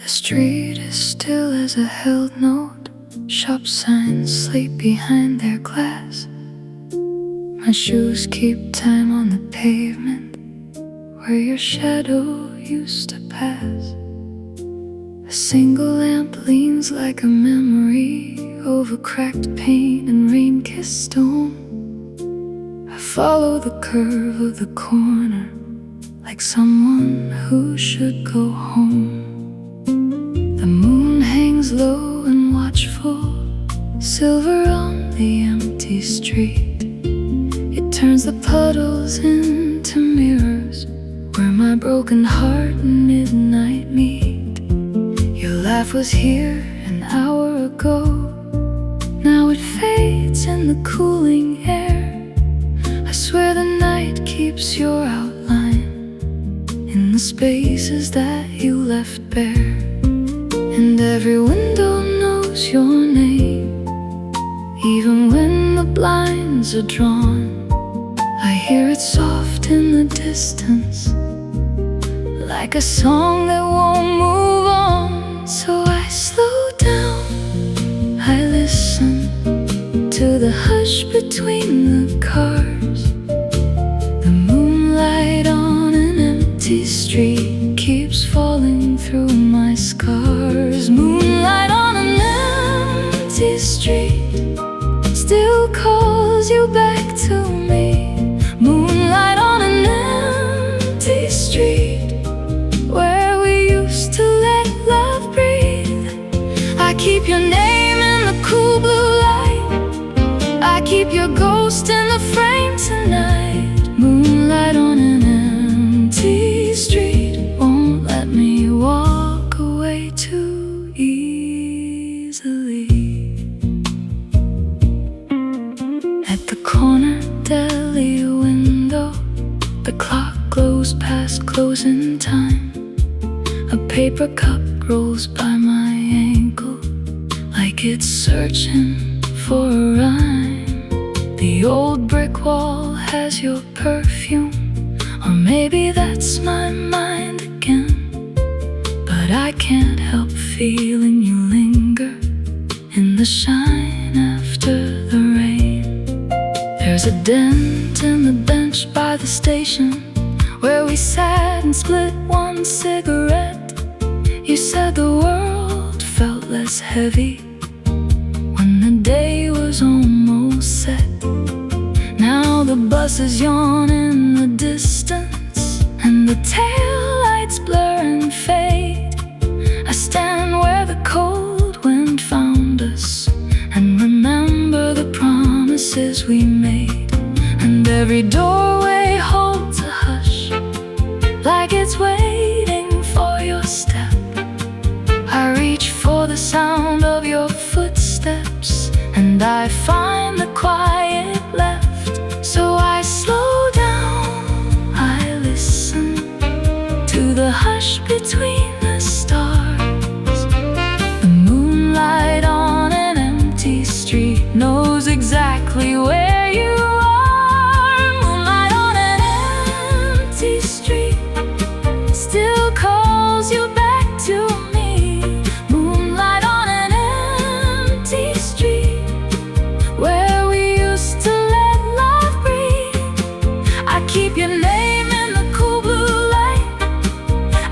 The street is still as a held note, shop signs sleep behind their glass. My shoes keep time on the pavement where your shadow used to pass. A single lamp leans like a memory over cracked paint and rain-kissed stone. A follow the curve of the corner like someone who should go home. The moon hangs low and watchful, silver on the empty street. It turns the puddles into mirrors where my broken heart and midnight meet. Your laugh was here an hour ago, now it fades in the cooling air. I swear the night keeps your outline in the spaces that you left bare. And every window knows your name, even when the blinds are drawn. I hear it soft in the distance, like a song that won't move on. So I slow down, I listen to the hush between the cars. The moonlight on an empty street keeps falling through my scars. Moonlight on an empty street still calls you back to me. Moonlight on an empty street where we used to let love breathe. I keep your name in the cool blue light, I keep your ghost in the frame tonight. Moonlight on an empty street won't let me walk away too easily. At the corner deli window, the clock glows past closing time. A paper cup rolls by my ankle like it's searching for a rhyme. The old brick wall has your perfume, or maybe that's my mind again. But I can't help feeling you linger in the shine after the rain. There's a dent in the bench by the station where we sat and split one cigarette. You said the world felt less heavy when the day was almost set. Now the buses yawn in the distance and the taillights blur and fade. I stand where the cold wind found us and remember the promises we made. And every doorway holds a hush, like it's waiting for your step. I reach for the sound of your footsteps and I find the quiet left. So I slow down, I listen to the hush between the stars. The moonlight on an empty street knows exactly where you are. Moonlight on an empty street still calls you back to me. Moonlight on an empty street where we used to let love breathe. I keep your name in the cool blue light,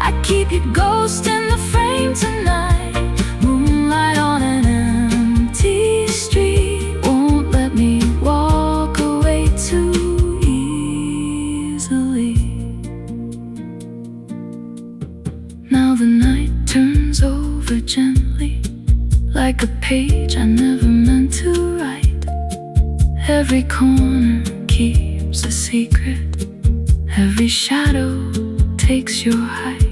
I keep your ghost in the frame tonight. Moonlight on an empty street won't let me walk away too easily. Now the night turns over gently, like a page I never meant to write. Every corner keeps a secret, every shadow takes your height.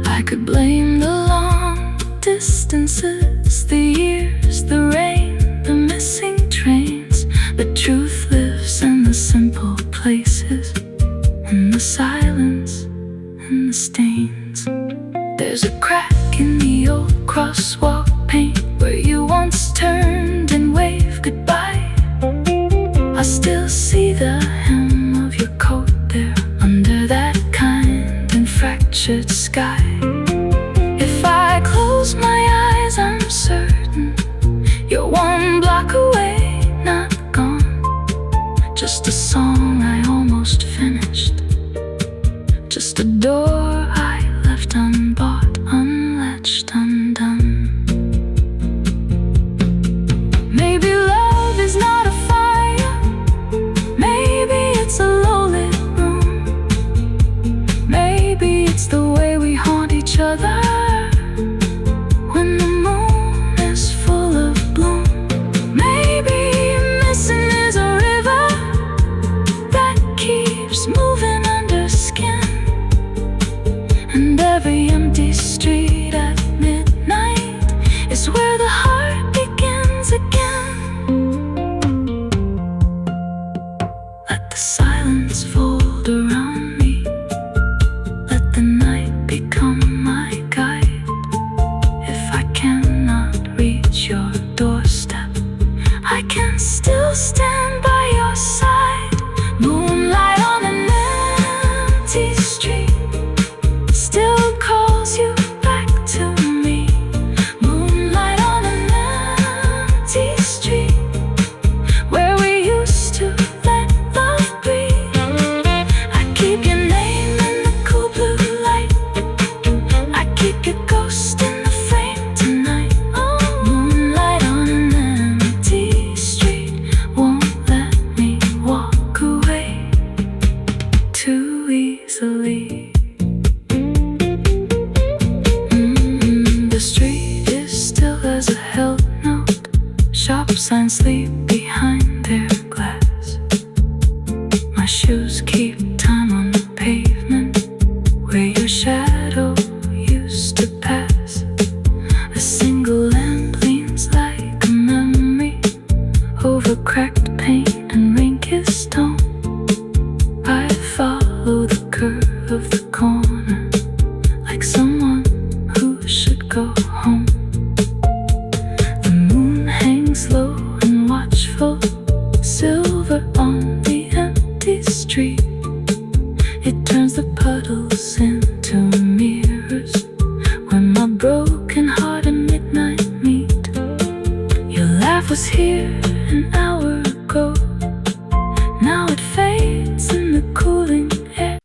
I could blame the long distances, the years, the rain, the missing trains. But truth lives in the simple places, in the silence and the stains. There's a crack in the old crosswalk paint where you once turned and waved goodbye. I still see the hem of your coat there under that kind and fractured sky. If I close my eyes, I'm certain you're one block away, not gone. Just a song I almost finished, just a door I left unbought, unlatched, undone. Maybe love is not a fire, maybe It's the way we haunt each other when the moon is full of bloom. Maybe missing is a river that keeps moving under skin, and every empty street at midnight is where the heart begins again. Let the silence fold around me, let the night become my guide. If I cannot reach your doorstep, I can still stand by your side. Moonlight on an empty street still calls you back to me. Moonlight on an empty street where we used to let love breathe. I keep your name in the cool blue light, I keep your ghost in the frame tonight. Oh, moonlight on an empty street won't let me walk away too easily. The street is still as a held note, shop signs sleep behind their glass. My shoes keep time on the pavement where your shadow used to pass. A single lamp leans like a memory over cracked paint and rain-kissed stone. I follow the curve of the corner like someone who should go home. The moon hangs low and watchful, silver on the empty street. It turns the puddles into mirrors when my broken heart and midnight meet. Your laugh was here an hour ago, now it fades in the cooling air.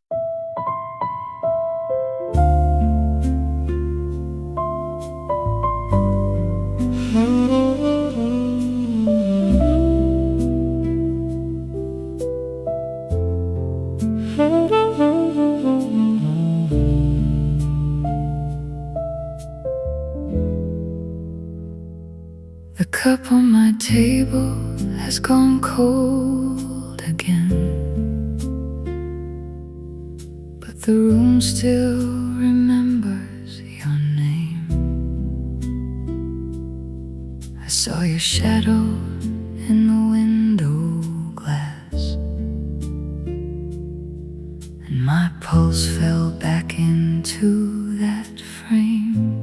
The cup on my table has gone cold again, but the room still remembers your name. I saw your shadow in the window glass, and my pulse fell back into that frame.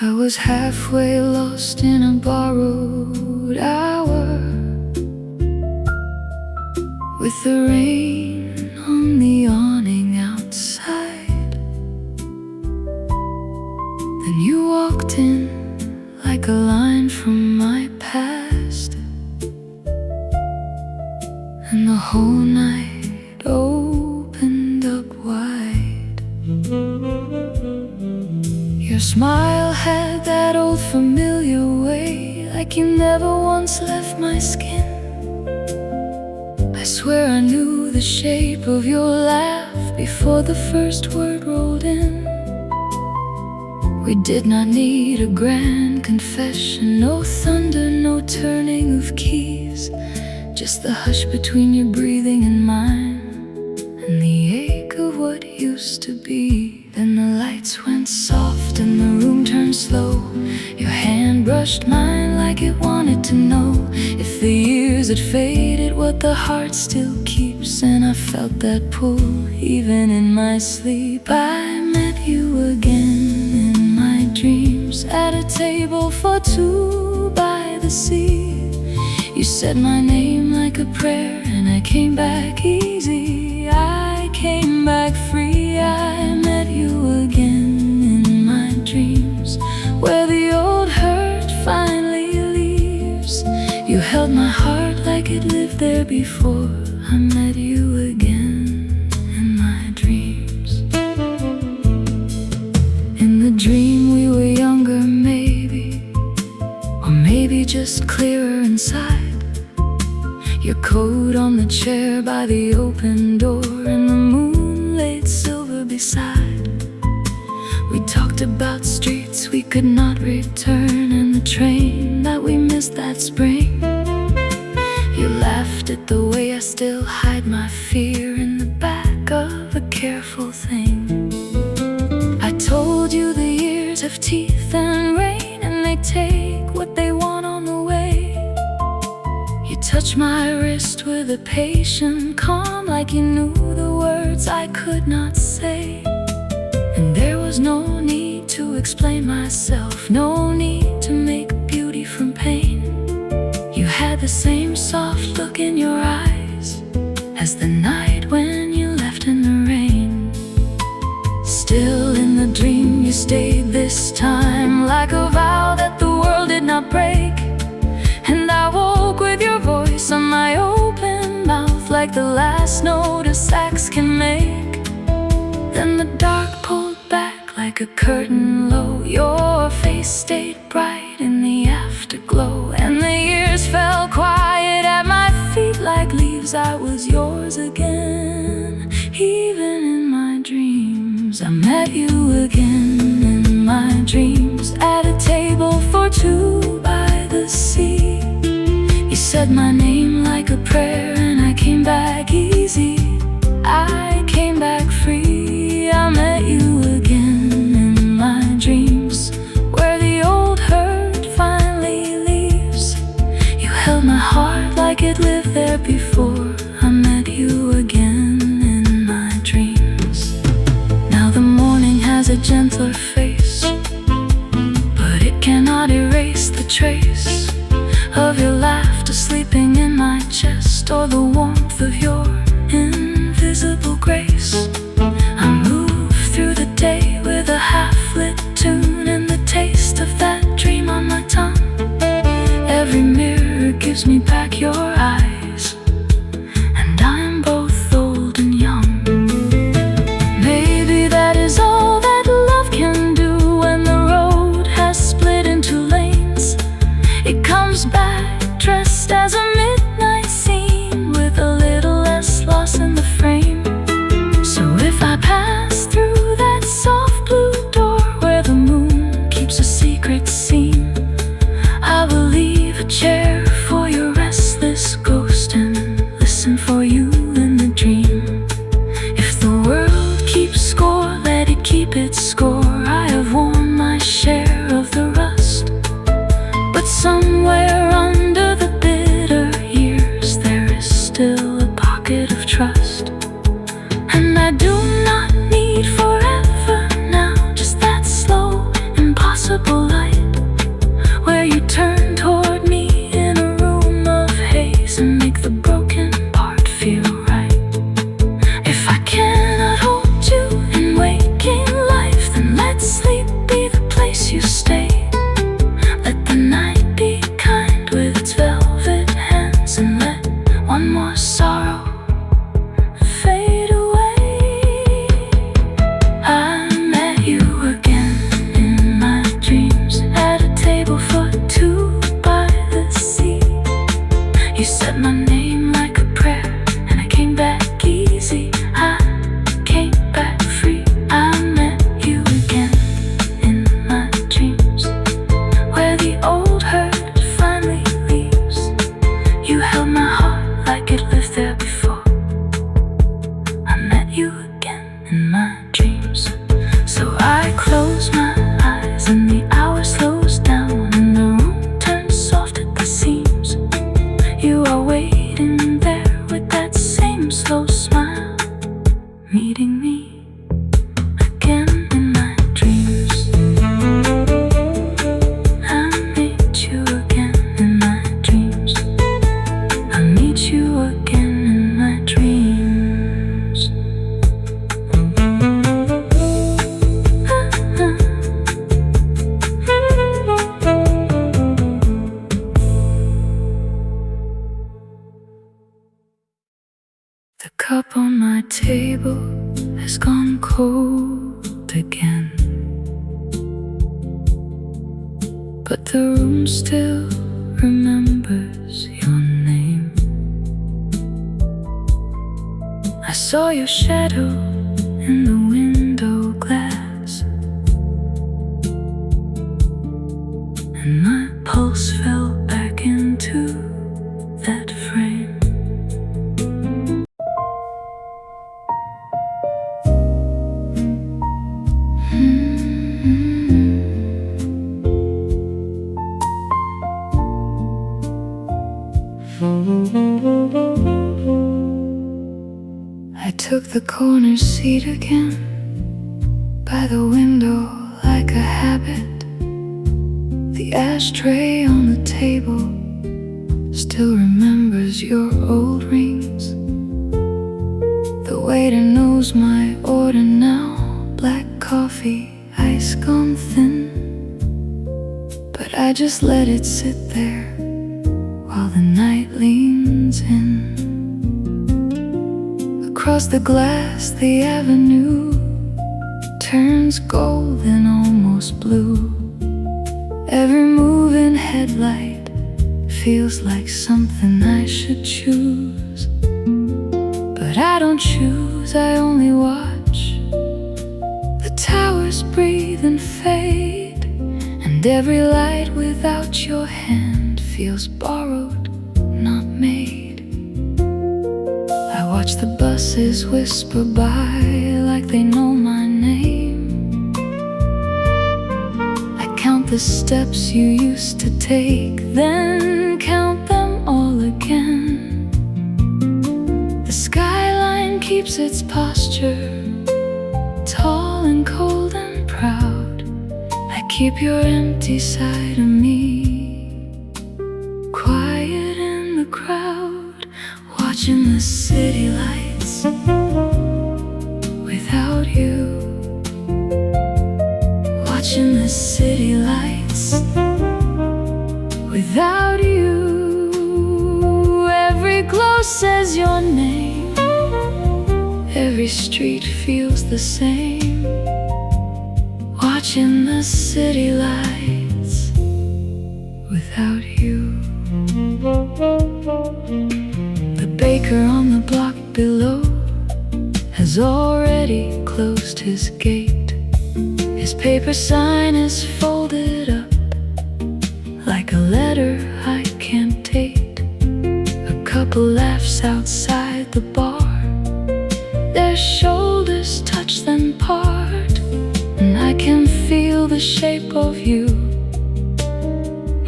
I was halfway lost in a borrowed hour, with the rain on the awning outside. Then you walked in like a line from my past, and the whole night opened up wide. Your smile had that old familiar way, like you never once left my skin. I swear I knew the shape of your laugh before the first word rolled in. We did not need a grand confession, no thunder, no turning of keys, just the hush between your breathing and mine, and the ache of what used to be. Then the lights went soft and the room turned slow. Your hand brushed mine like it wanted to know if the years had faded what the heart still keeps. And I felt that pull even in my sleep. I met you again in my dreams at a table for two by the sea. You said my name like a prayer and I came back easy. I came back free. I met you again in my dreams where the old hurt finally leaves. You held my heart like it lived there before. I met you again in my dreams. In the dream we were younger maybe, or maybe just clearer inside. Your coat on the chair by the open door, and the moon side. We talked about streets we could not return, and the train that we missed that spring. You laughed at the way I still hide my fear in the back of a careful thing. I told you the years have teeth and rain, and they take what they want on the way. You touched my wrist with a patient calm, like you knew the words I could not say. And there was no need to explain myself, no need to make beauty from pain. You had the same soft look in your eyes as the night when you left in the rain. Still in the dream you stayed this time, like a vow that the world did not break. And I woke with your voice on my open mouth, like the last note a sax can make. Then the dark pulled back like a curtain low. Your face stayed bright in the afterglow, and the years fell quiet at my feet like leaves. I was yours again. Even in my dreams I met you again. In my dreams at a table for two by the sea, you said my name like a prayer, and I came back easy. I came back free. I met you again in my dreams, where the old hurt finally leaves. You held my heart like it lived there before. I met you again in my dreams. Now the morning has a gentler face, but it cannot erase the trace of your laughter sleeping in my chest, or the warmth of your invisible grace. I move through the day with a half-lit tune, and the taste of that dream on my tongue. Every mirror gives me back your eyes, and I'm both old and young. Maybe that is all that love can do when the road has split into lanes. It comes back dressed as a midnight scene, with a little less loss in the frame. So if I pass through that soft blue door where the moon keeps a secret scene, I will leave a chair for your restless ghost and listen for you in the dream. If the world keeps score, let it keep its score. I have worn my share of the rust, but somewhere under the bitter years there is still a pocket of trust. And I do not need forever now, just that slow, impossible light, where you turn toward me in a room of haze and make the broken part feel right. If I cannot hold you in waking life, then let sleep be the place you stay. Let the night be kind with its velvet hands, and let one more sorrow fade away. I met you again in my dreams at a table for two by the sea. You said my name like a prayer, and I came back easy. I came back free. I met you again in my dreams, where the old hurt finally leaves. You held my heart like it lived there before. I met you again in my dreams. So I close my eyes and the hour slows down, and the room turns soft at the seams. You are waiting there with that same slow smile, meeting me again in my dreams. I meet you again in my dreams. I meet you again in my dreams. The cup on my table has gone cold again, but the room still remembers your name. I saw your shadow in the window glass, and my pulse fell back into that frame. I took the corner seat again by the window like a habit. The ashtray on the table still remembers your old rings. The waiter knows my order now, black coffee, ice gone thin. But I just let it sit there while the night leans in. Across the glass, the avenue turns golden, almost blue. Every moving headlight feels like something I should choose. But I don't choose, I only watch. The towers breathe and fade, and every light without your hand feels borrowed, not made. I watch the buses whisper by like they know my name. I count the steps you used to take, then count them all again. The skyline keeps its posture, tall and cold and proud. I keep your empty side of me, quiet in the crowd, watching the city lights without you. Watching the city lights without you. Every glow says your name, every street feels the same. Watching the city lights without you. The baker on the block below has already closed his gate. His paper sign is folded up like a letter I can't date. A couple laughs outside the bar, their shoulders touch then part, and I can feel the shape of you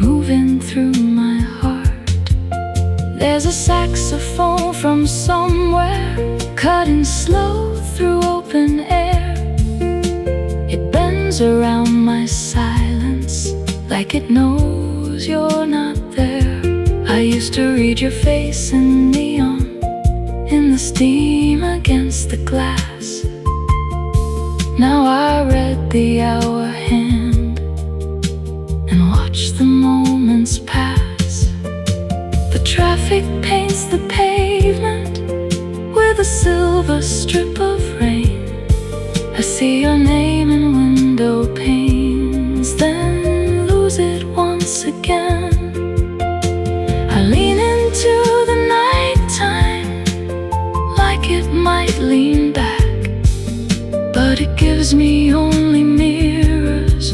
moving through my heart. There's a saxophone from somewhere, cutting slow through open air. It bends around my silence like it knows you're not there. I used to read your face in neon, in the steam against the glass. Now I read the hour hand and watch the moments pass. The traffic paints the pavement with a silver strip of rain. I see your name in window panes, then lose it once again. I lean into the nighttime like it might lean back, but it gives me only mirrors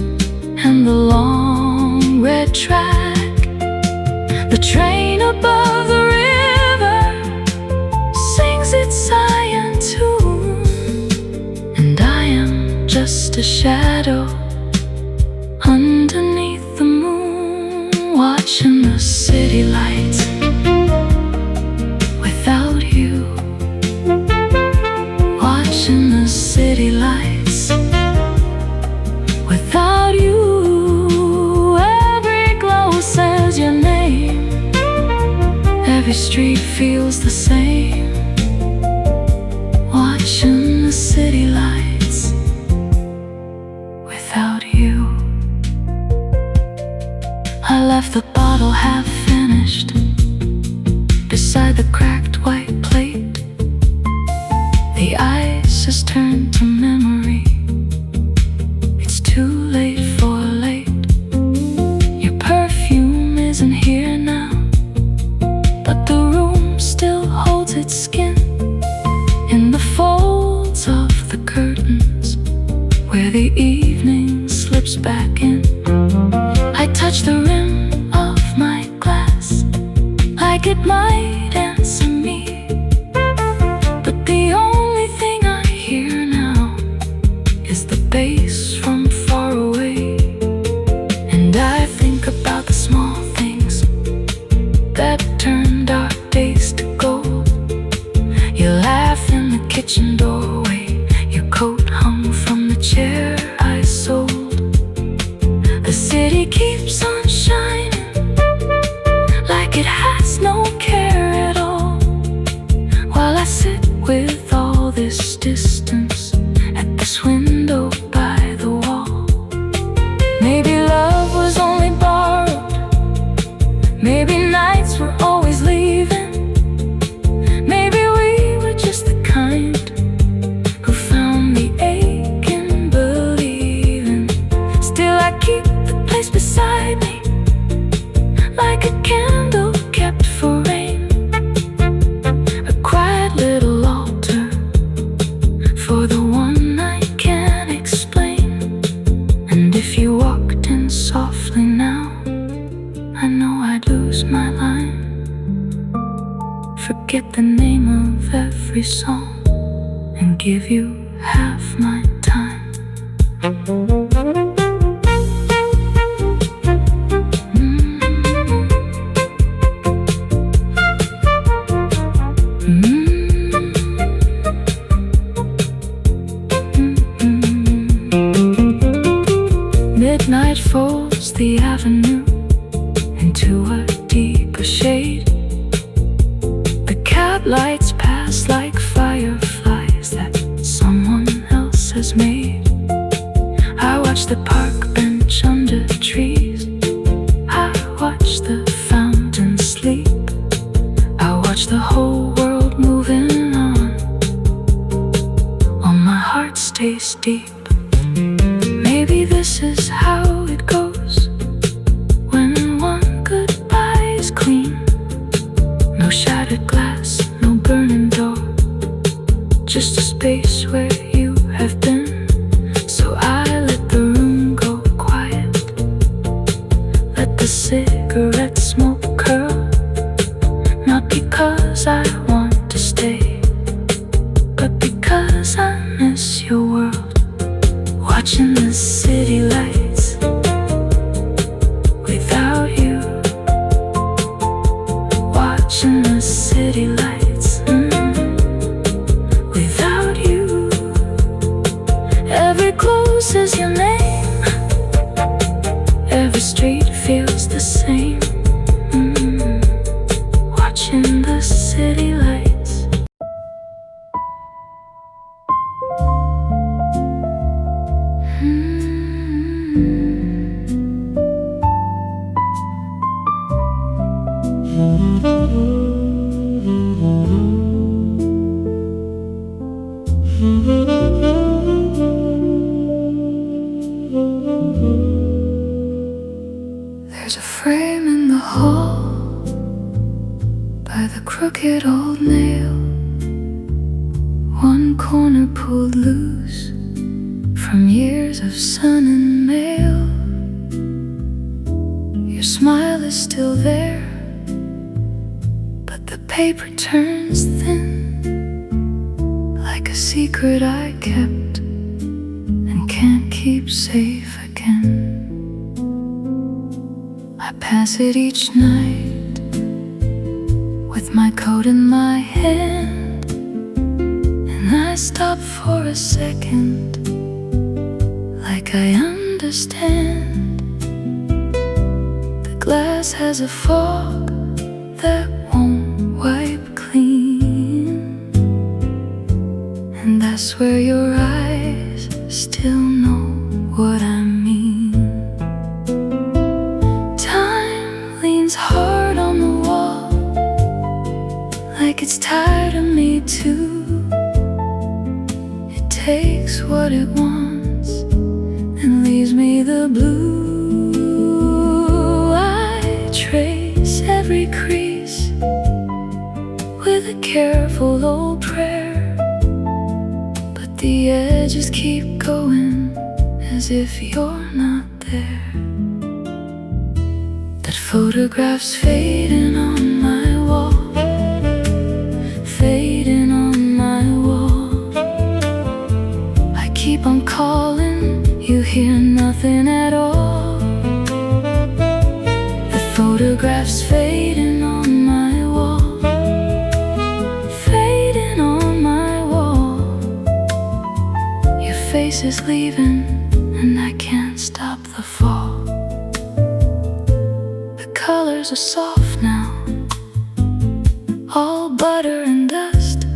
and the long red track. The train above the river sings its cyan tune, and I am just a shadow underneath the moon, watching the city lights without you. Watching the city lights without you. Every glow says your name, every street feels the same. Watching the city lights without you. I left the bottle half finished beside the cracked white plate. The ice has turned to memory. It's too late for late. Your perfume isn't here now, but the room still holds its skin in the folds of the curtain. back in. I touch the rim of my glass like it might answer me, but the only thing I hear now is the bass from far away. And I think about the small things that turned our days to gold. You laugh in the kitchen doorway, your coat hung from the chair I sold. The city keeps on shining like it has no care at all, while I sit with all this distance at this window by the wall. Maybe love was only borrowed, maybe nights were always leaving, maybe we were just the kind who found the ache in believing. Still I keep the place beside me like a candle kept for rain, a quiet little altar for the one I can't explain. And if you walked in softly now, I know I'd lose my line, forget the name of every song, and give you half my time. Midnight folds the avenue into a deeper shade. The cab lights pass like fireflies that someone else has made. I watch the park bench under trees, I watch the fountain sleep, I watch the whole world moving on while my heart stays deep. Maybe this is how it goes when one goodbye is clean. No shattered glass, no burning door, just a space where you have been. So I let the room go quiet, let the cigarette smoke curl, not because I want to stay, but because I miss your world. Watching the city lights without you, watching the city lights without you. Every close says your name, every street feels the same. Watching the city lights. There's a frame in the hall by the crooked old nail, one corner pulled loose from years of sun and mail. Your smile is still there, but the paper turns thin, like a secret I kept and can't keep safe again. I pass it each night with my coat in my hand, and I stop for a second, like I understand. The glass has a fog that won't wipe clean, and I swear your eyes still know what I mean. Time leans hard on the wall, like it's tired of me too. It takes what it wants and leaves me the blue. I trace every crease with a careful old prayer, but the edges keep going as if you're not there. That photograph's fading on my wall, fading on my wall. I keep on calling, you hear nothing at all. The photograph's fading on my wall, fading on my wall. Your face is leaving, and I can't stop the fall. The colors are soft now, all butter and dust.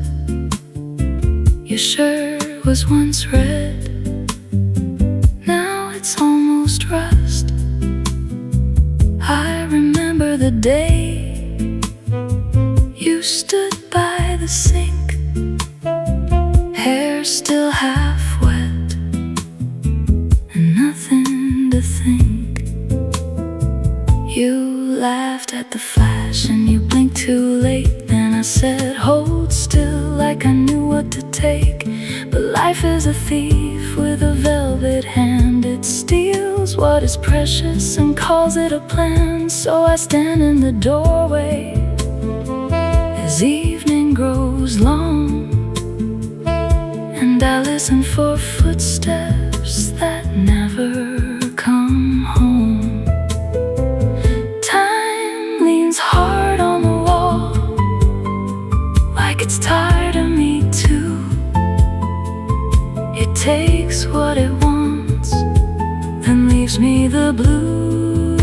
Your shirt was once red, now it's almost rust. I remember the day you stood by the sink, hair still half wet, and nothing to think. You laughed at the flash and you blinked too late. Then I said, hold still, like I knew what to take. But life is a thief with a velvet hand. It steals what is precious and calls it a plan. So I stand in the doorway as evening grows long, and I listen for footsteps that never come home. Time leans hard on the wall, like it's tired of me too. It takes what it wants, then leaves me the blue.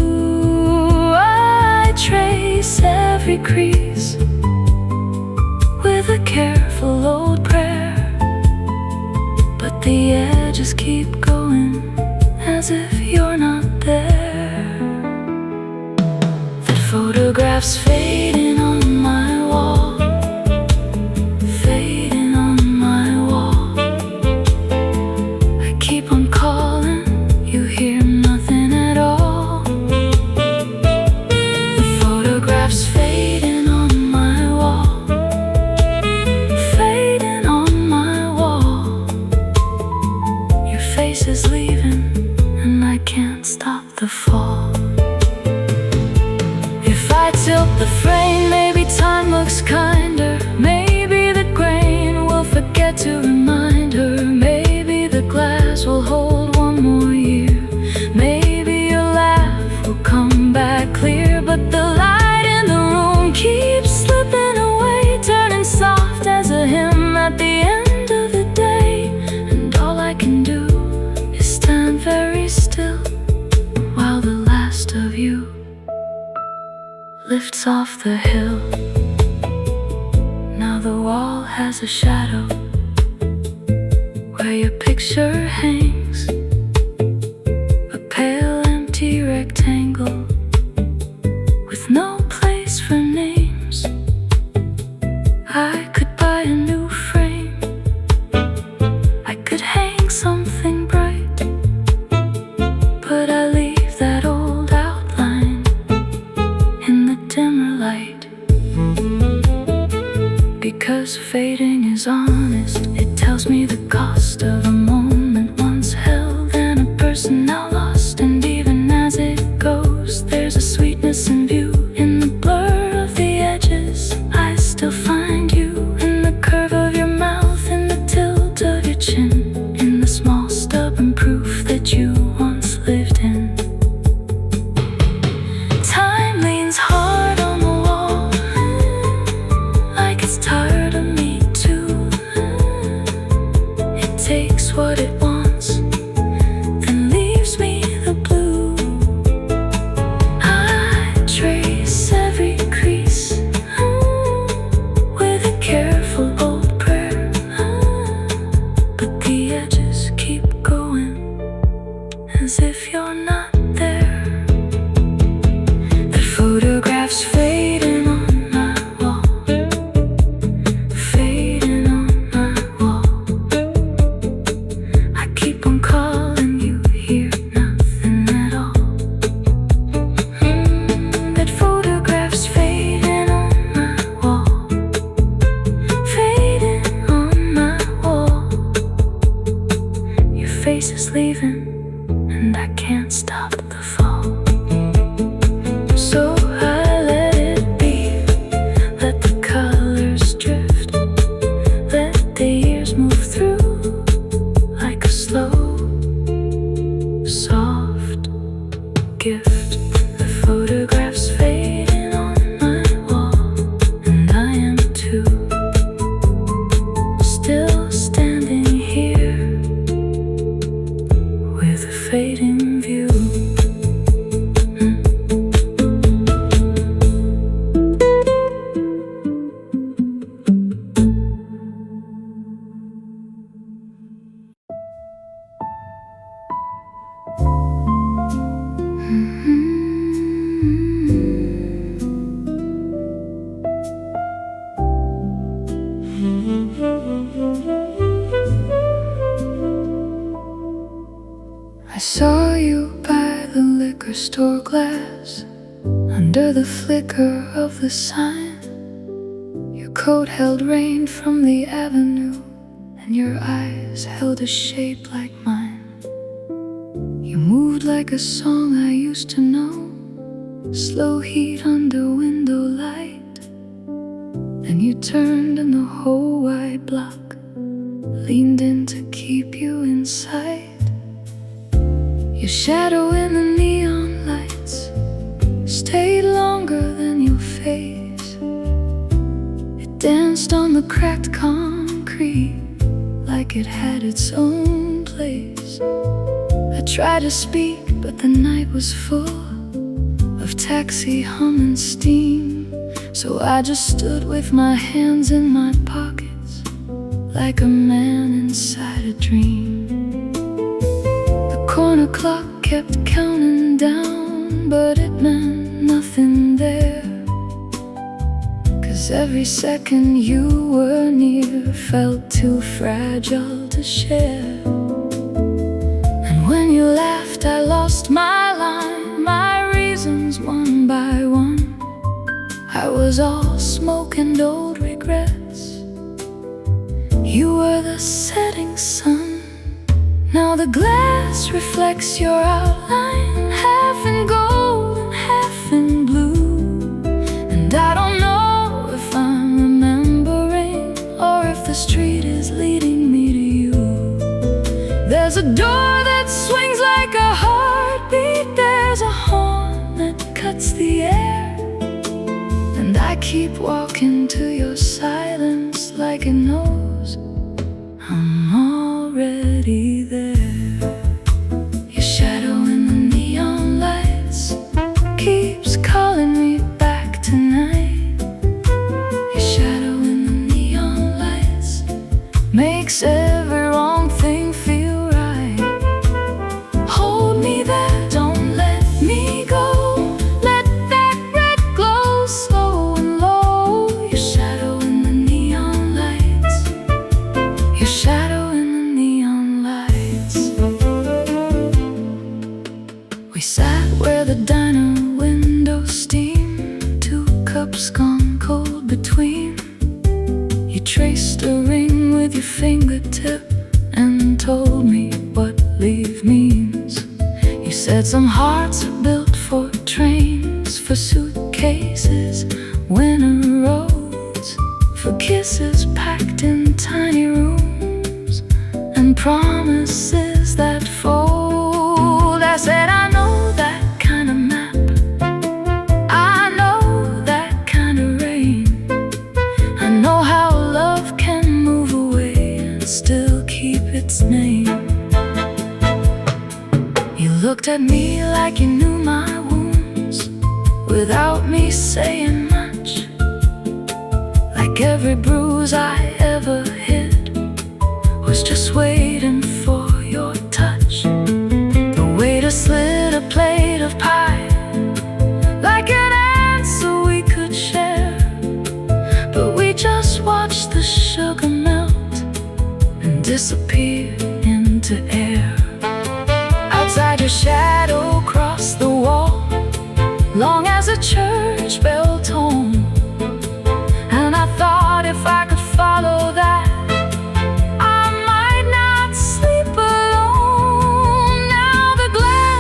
I trace every crease with a careful old prayer, but the edges keep going as if you're not there. That photograph's fading on my wall, fading on my wall. I keep on calling, you hear nothing at all. The photograph's fading on my wall, fading on my wall. Your face is leaving, and I can't stop the fall. If I tilt the frame, maybe time looks kinder. Maybe the grain will forget to remind her. Maybe the glass will hold one more year. Maybe your laugh will come back clear. But the light in the room keeps slipping away, turning soft as a hymn at the end of the day. And all I can do is stand very still while the last of you lifts off the hill. Now the wall has a shadow where your picture hangs, a pale empty rectangle with no place for names. I could buy a new frame, I could hang something bright, but I leave that old outline in the dimmer light. Because fading is honest, it tells me the cost of a moment once held and a person now lost. And even as it goes, there's a sweetness in view. In the blur of the edges, I still find you. In the curve of your mouth, in the tilt of your chin, in the small stubborn proof that you once lived in. Time leans hard on the wall, like it's tired of me too. It takes what it wants, then leaves me the blue. I trace every crease with a careful old prayer, but the edges keep going as if you're not there. The photograph's fading on my wall, fading on my wall. I keep on calling, you hear nothing at all. That photograph's fading on my wall, fading on my wall. Your face is leaving, and I can't stop the fall. So I let it be, let the colors drift, let the years move through like a slow, soft gift. The photographs fading on my wall, and I am too, still standing here with a fading view. I saw you by the liquor store glass, under the flicker of the sign. Your coat held rain from the avenue, and your eyes held a shape like mine. You moved like a song I used to know, slow heat under window light. Then you turned and the whole white block leaned in to keep you in sight. Your shadow in the neon lights stayed longer than your face. It danced on the cracked concrete like it had its own place. I tried to speak, but the night was full of taxi hum and steam. So I just stood with my hands in my pockets like a man inside a dream. The corner clock kept counting down, but it meant nothing there, 'cause every second you were near felt too fragile to share. And when you laughed, I lost my line, my reasons one by one. I was all smoke and old regrets. You were the setting sun. Now the glass reflects your outline, half in gold and half in blue. And I don't know if I'm remembering or if the street is leading me to you. There's a door that swings like a heartbeat, there's a horn that cuts the air, and I keep walking to your silence like it knows I'm already there. Your shadow in the neon lights keeps calling me back tonight. Your shadow in the neon lights makes every wrong thing feel right. Hold me there, don't let me go. Let that red glow slow and low. Your shadow in the neon lights. Your shadow in the neon lights. We sat where the diner windows steam, 2 cups gone cold between. You traced a ring with your fingertip and told me what leave means. You said some hearts are built for trains, for suitcases, winter roads, for kisses packed in tiny rooms, and promises that fold. I said, I know that kind of map, I know that kind of rain. I know how love can move away and still keep its name. You looked at me like you knew my wounds without me saying much, like every bruise I ever hid was just waiting for your touch. The waiter slid a plate of pie like an answer we could share, but we just watched the sugar melt and disappear into air. Outside, your shadow crossed the wall, long as a church bell tone. And I thought if I could follow that, I might not sleep alone. Now the glass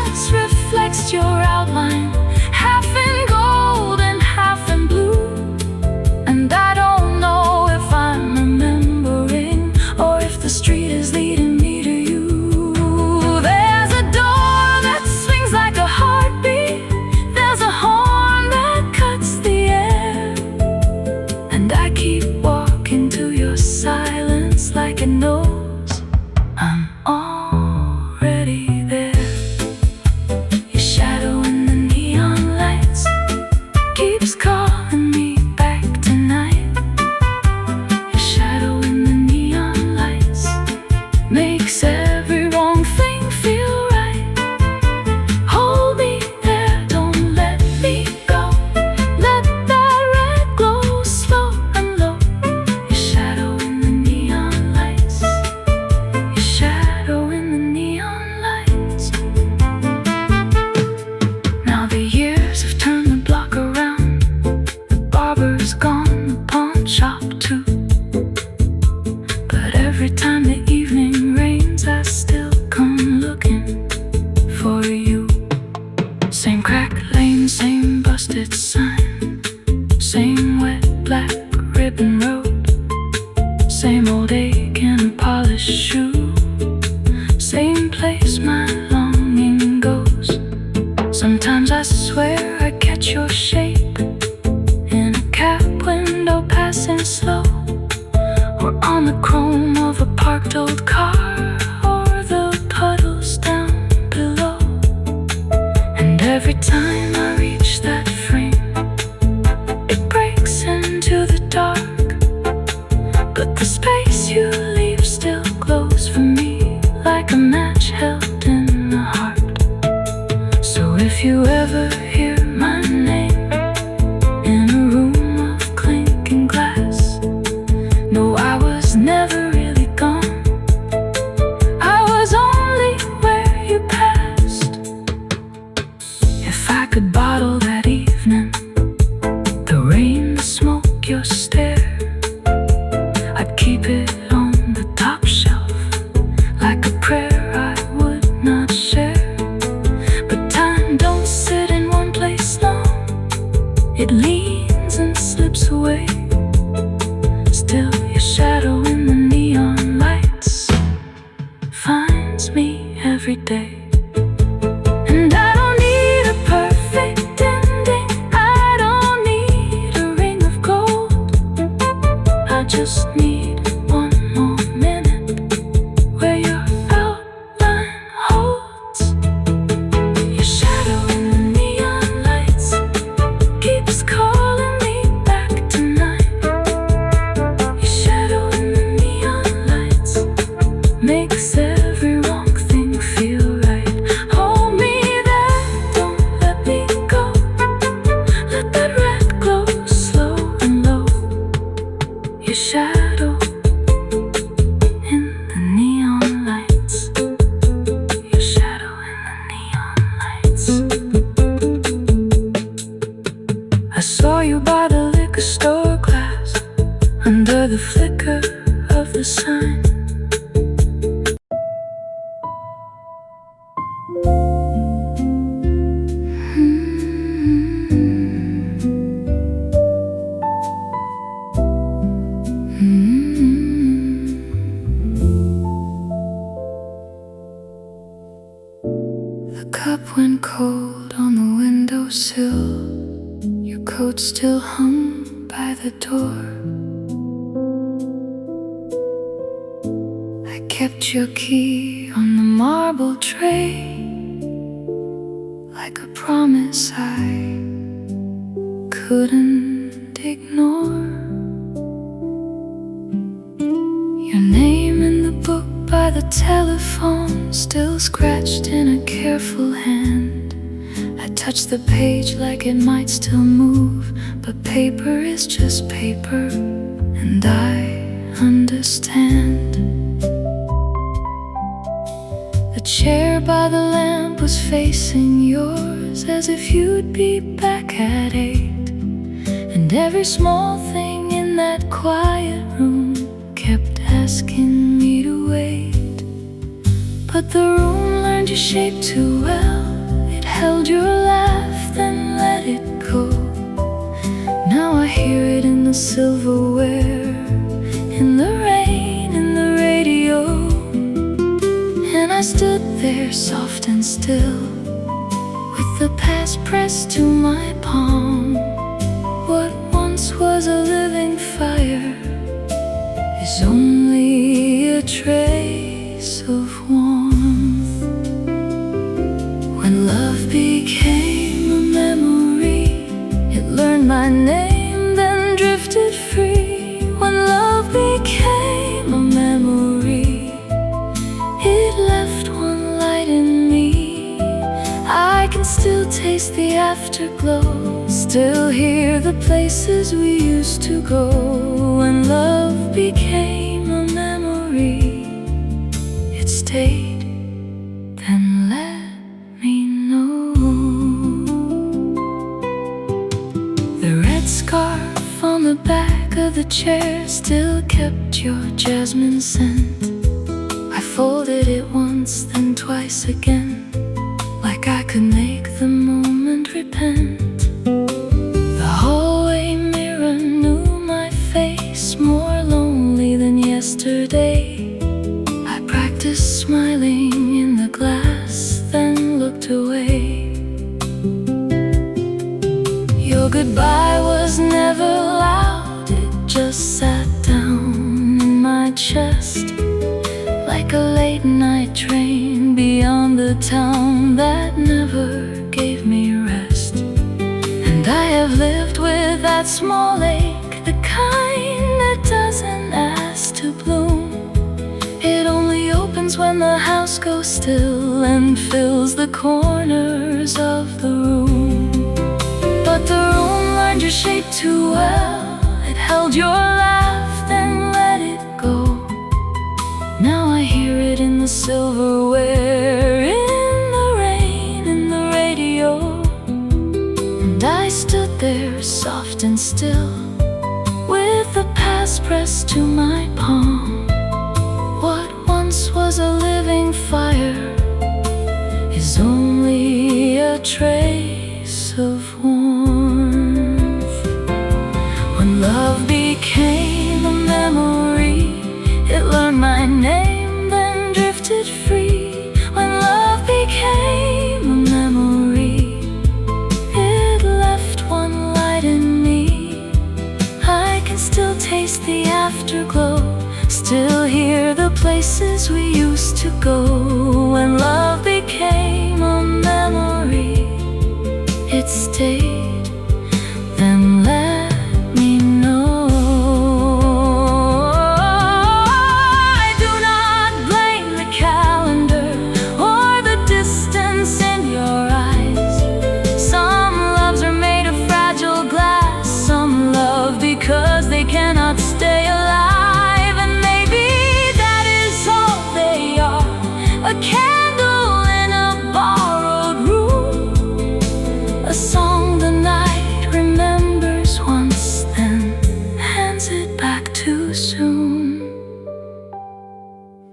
every time the evening rains, I still come looking for you. Same crack lane, same busted sign, same wet black ribbon road, same old ache in a polished shoe, same place my longing goes. Sometimes I swear I catch your shape in a cab window passing slow, or on the chrome of a parked old car, or the puddles down below. And every time I reach that frame, it breaks into the dark, but the space you leave still glows for me like a match held in a heart. So if you ever hear my name in a room of clinking glass, no, I was never really gone. I was only where you passed. If I could bottle that evening, the rain, the smoke, your stare, I'd keep it on the top shelf like a prayer I would not share. But time don't sit in one place long, it leans and slips away. Still your shadow in the neon lights finds me every day. And I don't need a perfect ending, I don't need a ring of gold. I just need one more minute where your outline holds. Your shadow in the neon lights keeps calling me back tonight. Your shadow in the neon lights makes every wrong thing feel right. Hold me there, don't let me go. Let that red glow slow and low. Your shadow in the neon lights. Your shadow in the neon lights. I saw you by the liquor store glass, under the flicker of the sign. The cup went cold on the windowsill, your coat still hung by the door. I kept your key on the marble tray, like a promise I couldn't ignore. Your name in the book by the telephone, still scratched in a careful hand. I touch the page like it might still move, but paper is just paper, and I understand. The chair by the lamp was facing yours, as if you'd be back at 8. And every small thing in that quiet room kept asking me to wait. But the room learned your shape too well, it held your laugh, then let it go. Now I hear it in the silverware, in the rain, in the radio. And I stood there soft and still, with the past pressed to my palm. What once was a living fire is only a trace of warmth. When love became a memory, it learned my name, then drifted free. When love became a memory, it left one light in me. I can still taste the afterglow, still hear the places we used to go. When love became a memory, it stayed, then let me know. The red scarf on the back of the chair still kept your jasmine scent. twice again, like I could make the moment repent. The hallway mirror knew my face, more lonely than yesterday. I practiced smiling in the glass, then looked away. Your goodbye was never loud, it just sat down in my chest, like a late night train beyond the town that never gave me rest. And I have lived with that small ache, the kind that doesn't ask to bloom. It only opens when the house goes still and fills the corners of the room. But the room learned your shape too well, it held your laugh, then let it go. Now I hear it in the silverware, in the rain, in the radio. And I stood there soft and still, with the past pressed to my palm. What once was a living fire is only a trace of warmth. When love became a memory, it learned my name, then drifted free. When love became a memory, it left one light in me. I can still taste the afterglow, still hear the places we used to go. When love became a memory, it stayed, then let me know. I do not blame the calendar or the distance in your eyes. Some loves are made of fragile glass, some love because they cannot stay alive. And maybe that is all they are, a candle in a borrowed room, a song the night remembers once, then hands it back too soon.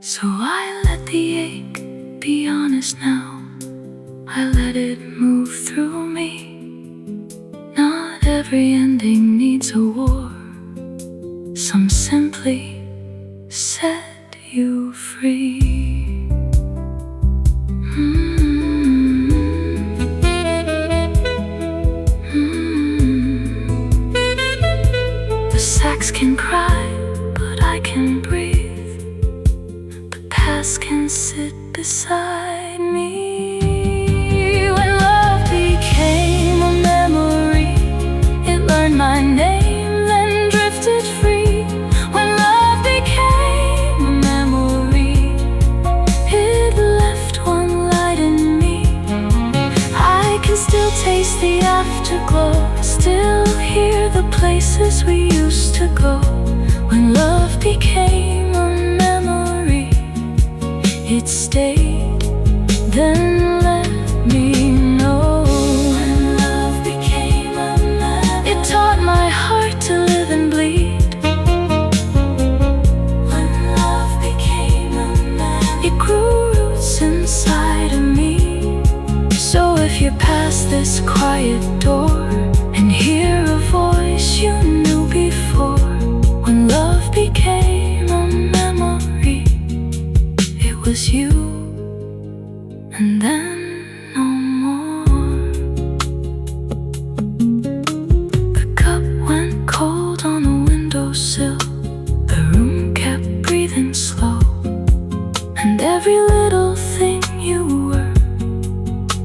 So I let the ache be honest now, I let it move through me. Not every ending needs a war, some simply set you free. The sax can cry, but I can breathe. The past can sit beside me. When love became a memory, it learned my name, then drifted free. When love became a memory, it left one light in me. I can still taste the afterglow, still hear the places we used to go. When love became a memory, it stayed, then let me know. When love became a memory, it taught my heart to live and bleed. When love became a memory, it grew roots inside of me. So if you pass this quiet door and hear a voice you knew before, when love became a memory, it was you, and then no more. The cup went cold on the windowsill, the room kept breathing slow, and every little thing you were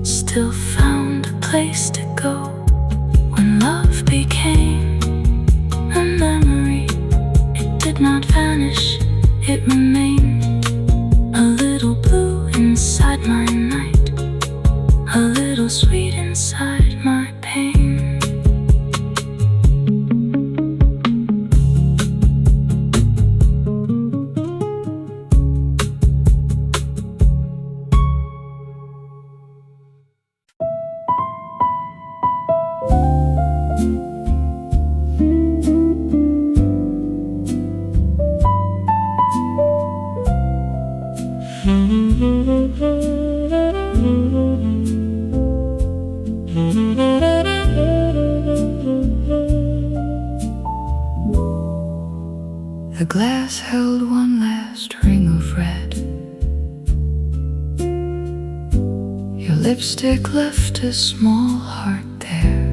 still found a place to go. When love became a memory, it did not vanish, it remained. A little blue inside my night, a little sweet inside my pain. The glass held one last ring of red. Your lipstick left a small heart there.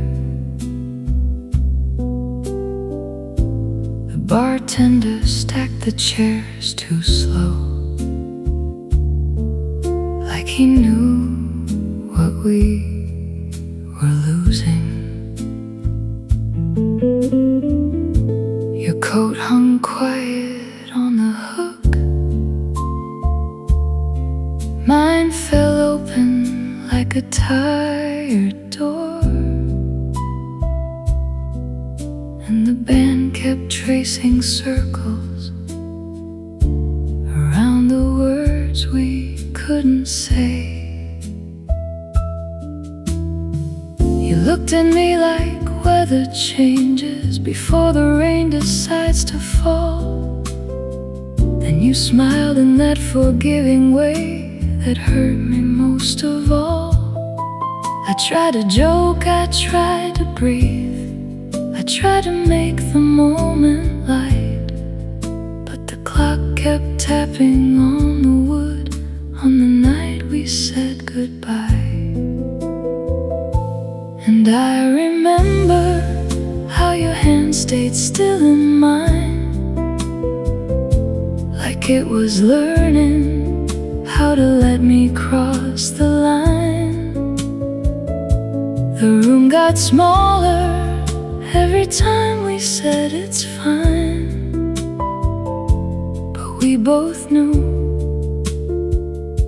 The bartender stacked the chairs too slow, like he knew what we were losing. Your coat hung quiet on the hook. Mine fell open like a tired door, and the band kept tracing circles around the words we couldn't say. You looked at me like weather changes before the rain decides to fall. Then you smiled in that forgiving way that hurt me most of all. I tried to joke, I tried to breathe, I tried to make the moment light, but the clock kept tapping on the wood on the night we said goodbye. And I remember how your hand stayed still in mine, like it was learning how to let me cross the line. The room got smaller every time we said it's fine, but we both knew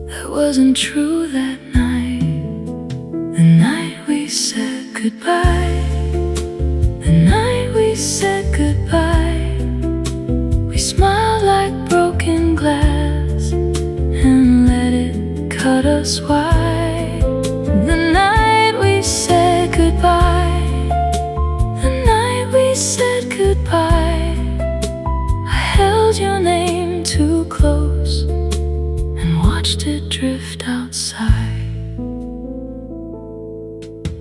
that wasn't true that night. The night we said goodbye, the night we said goodbye, we smiled like broken glass and let it cut us wide. The night we said goodbye, the night we said goodbye, I held your name too close and watched it drift outside.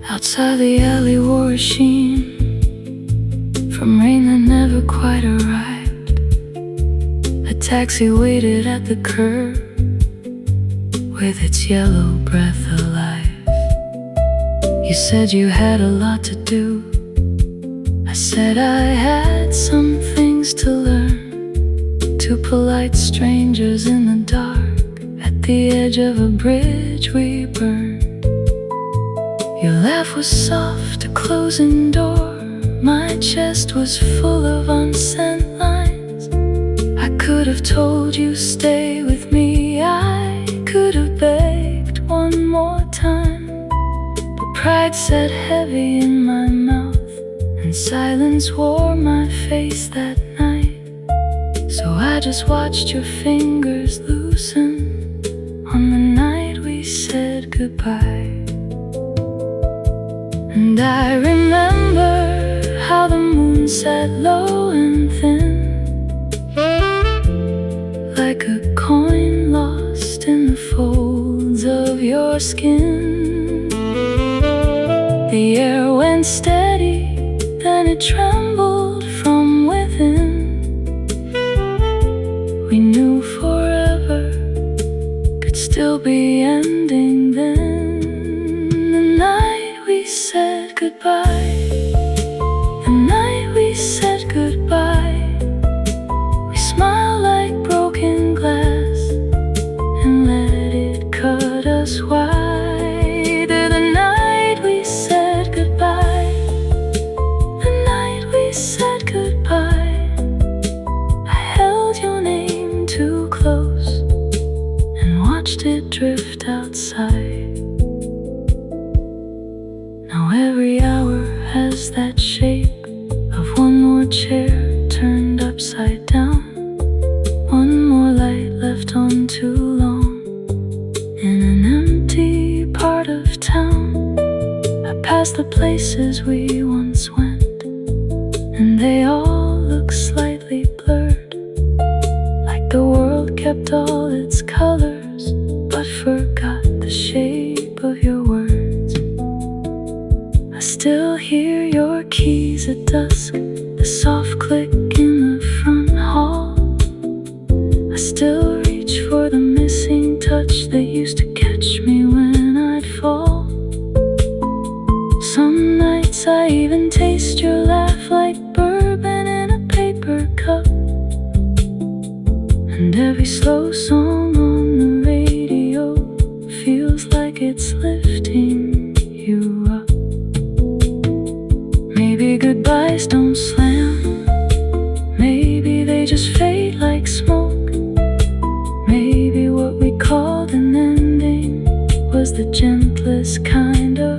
Outside the alley wore a sheen from rain that never quite arrived. A taxi waited at the curb with its yellow breath alive. You said you had a lot to do. I said I had some things to learn. Two polite strangers in the dark at the edge of a bridge we burned. Your laugh was soft, a closing door. My chest was full of unsent lines. I could have told you stay with me, I could have begged one more time, but pride sat heavy in my mouth and silence wore my face that night. So I just watched your fingers loosen on the night we said goodbye. And I remember how the moon sat low and thin, like a coin lost in the folds of your skin. The air went steady, then it trembled from within. We knew forever could still be ending then. The night we said goodbye, the night we said goodbye, we smiled like broken glass and let it cut us wide. The night we said goodbye, the night we said goodbye, I held your name too close and watched it drift outside. Now every hour has that shape of one more chair turned upside down, one more light left on too long in an empty part of town. I pass the places we once went, and they all look slightly blurred, like the world kept all its colors but forgot the shape of your words. I still hear your keys at dusk, the soft click in the front hall, for the missing touch that used to catch me when I'd fall. Some nights I even taste your laugh like bourbon in a paper cup. And every slow song on the radio feels like it's lifting you up. Maybe goodbyes don't slam, maybe they just fade like smoke. Maybe what we called an ending was the gentlest kind of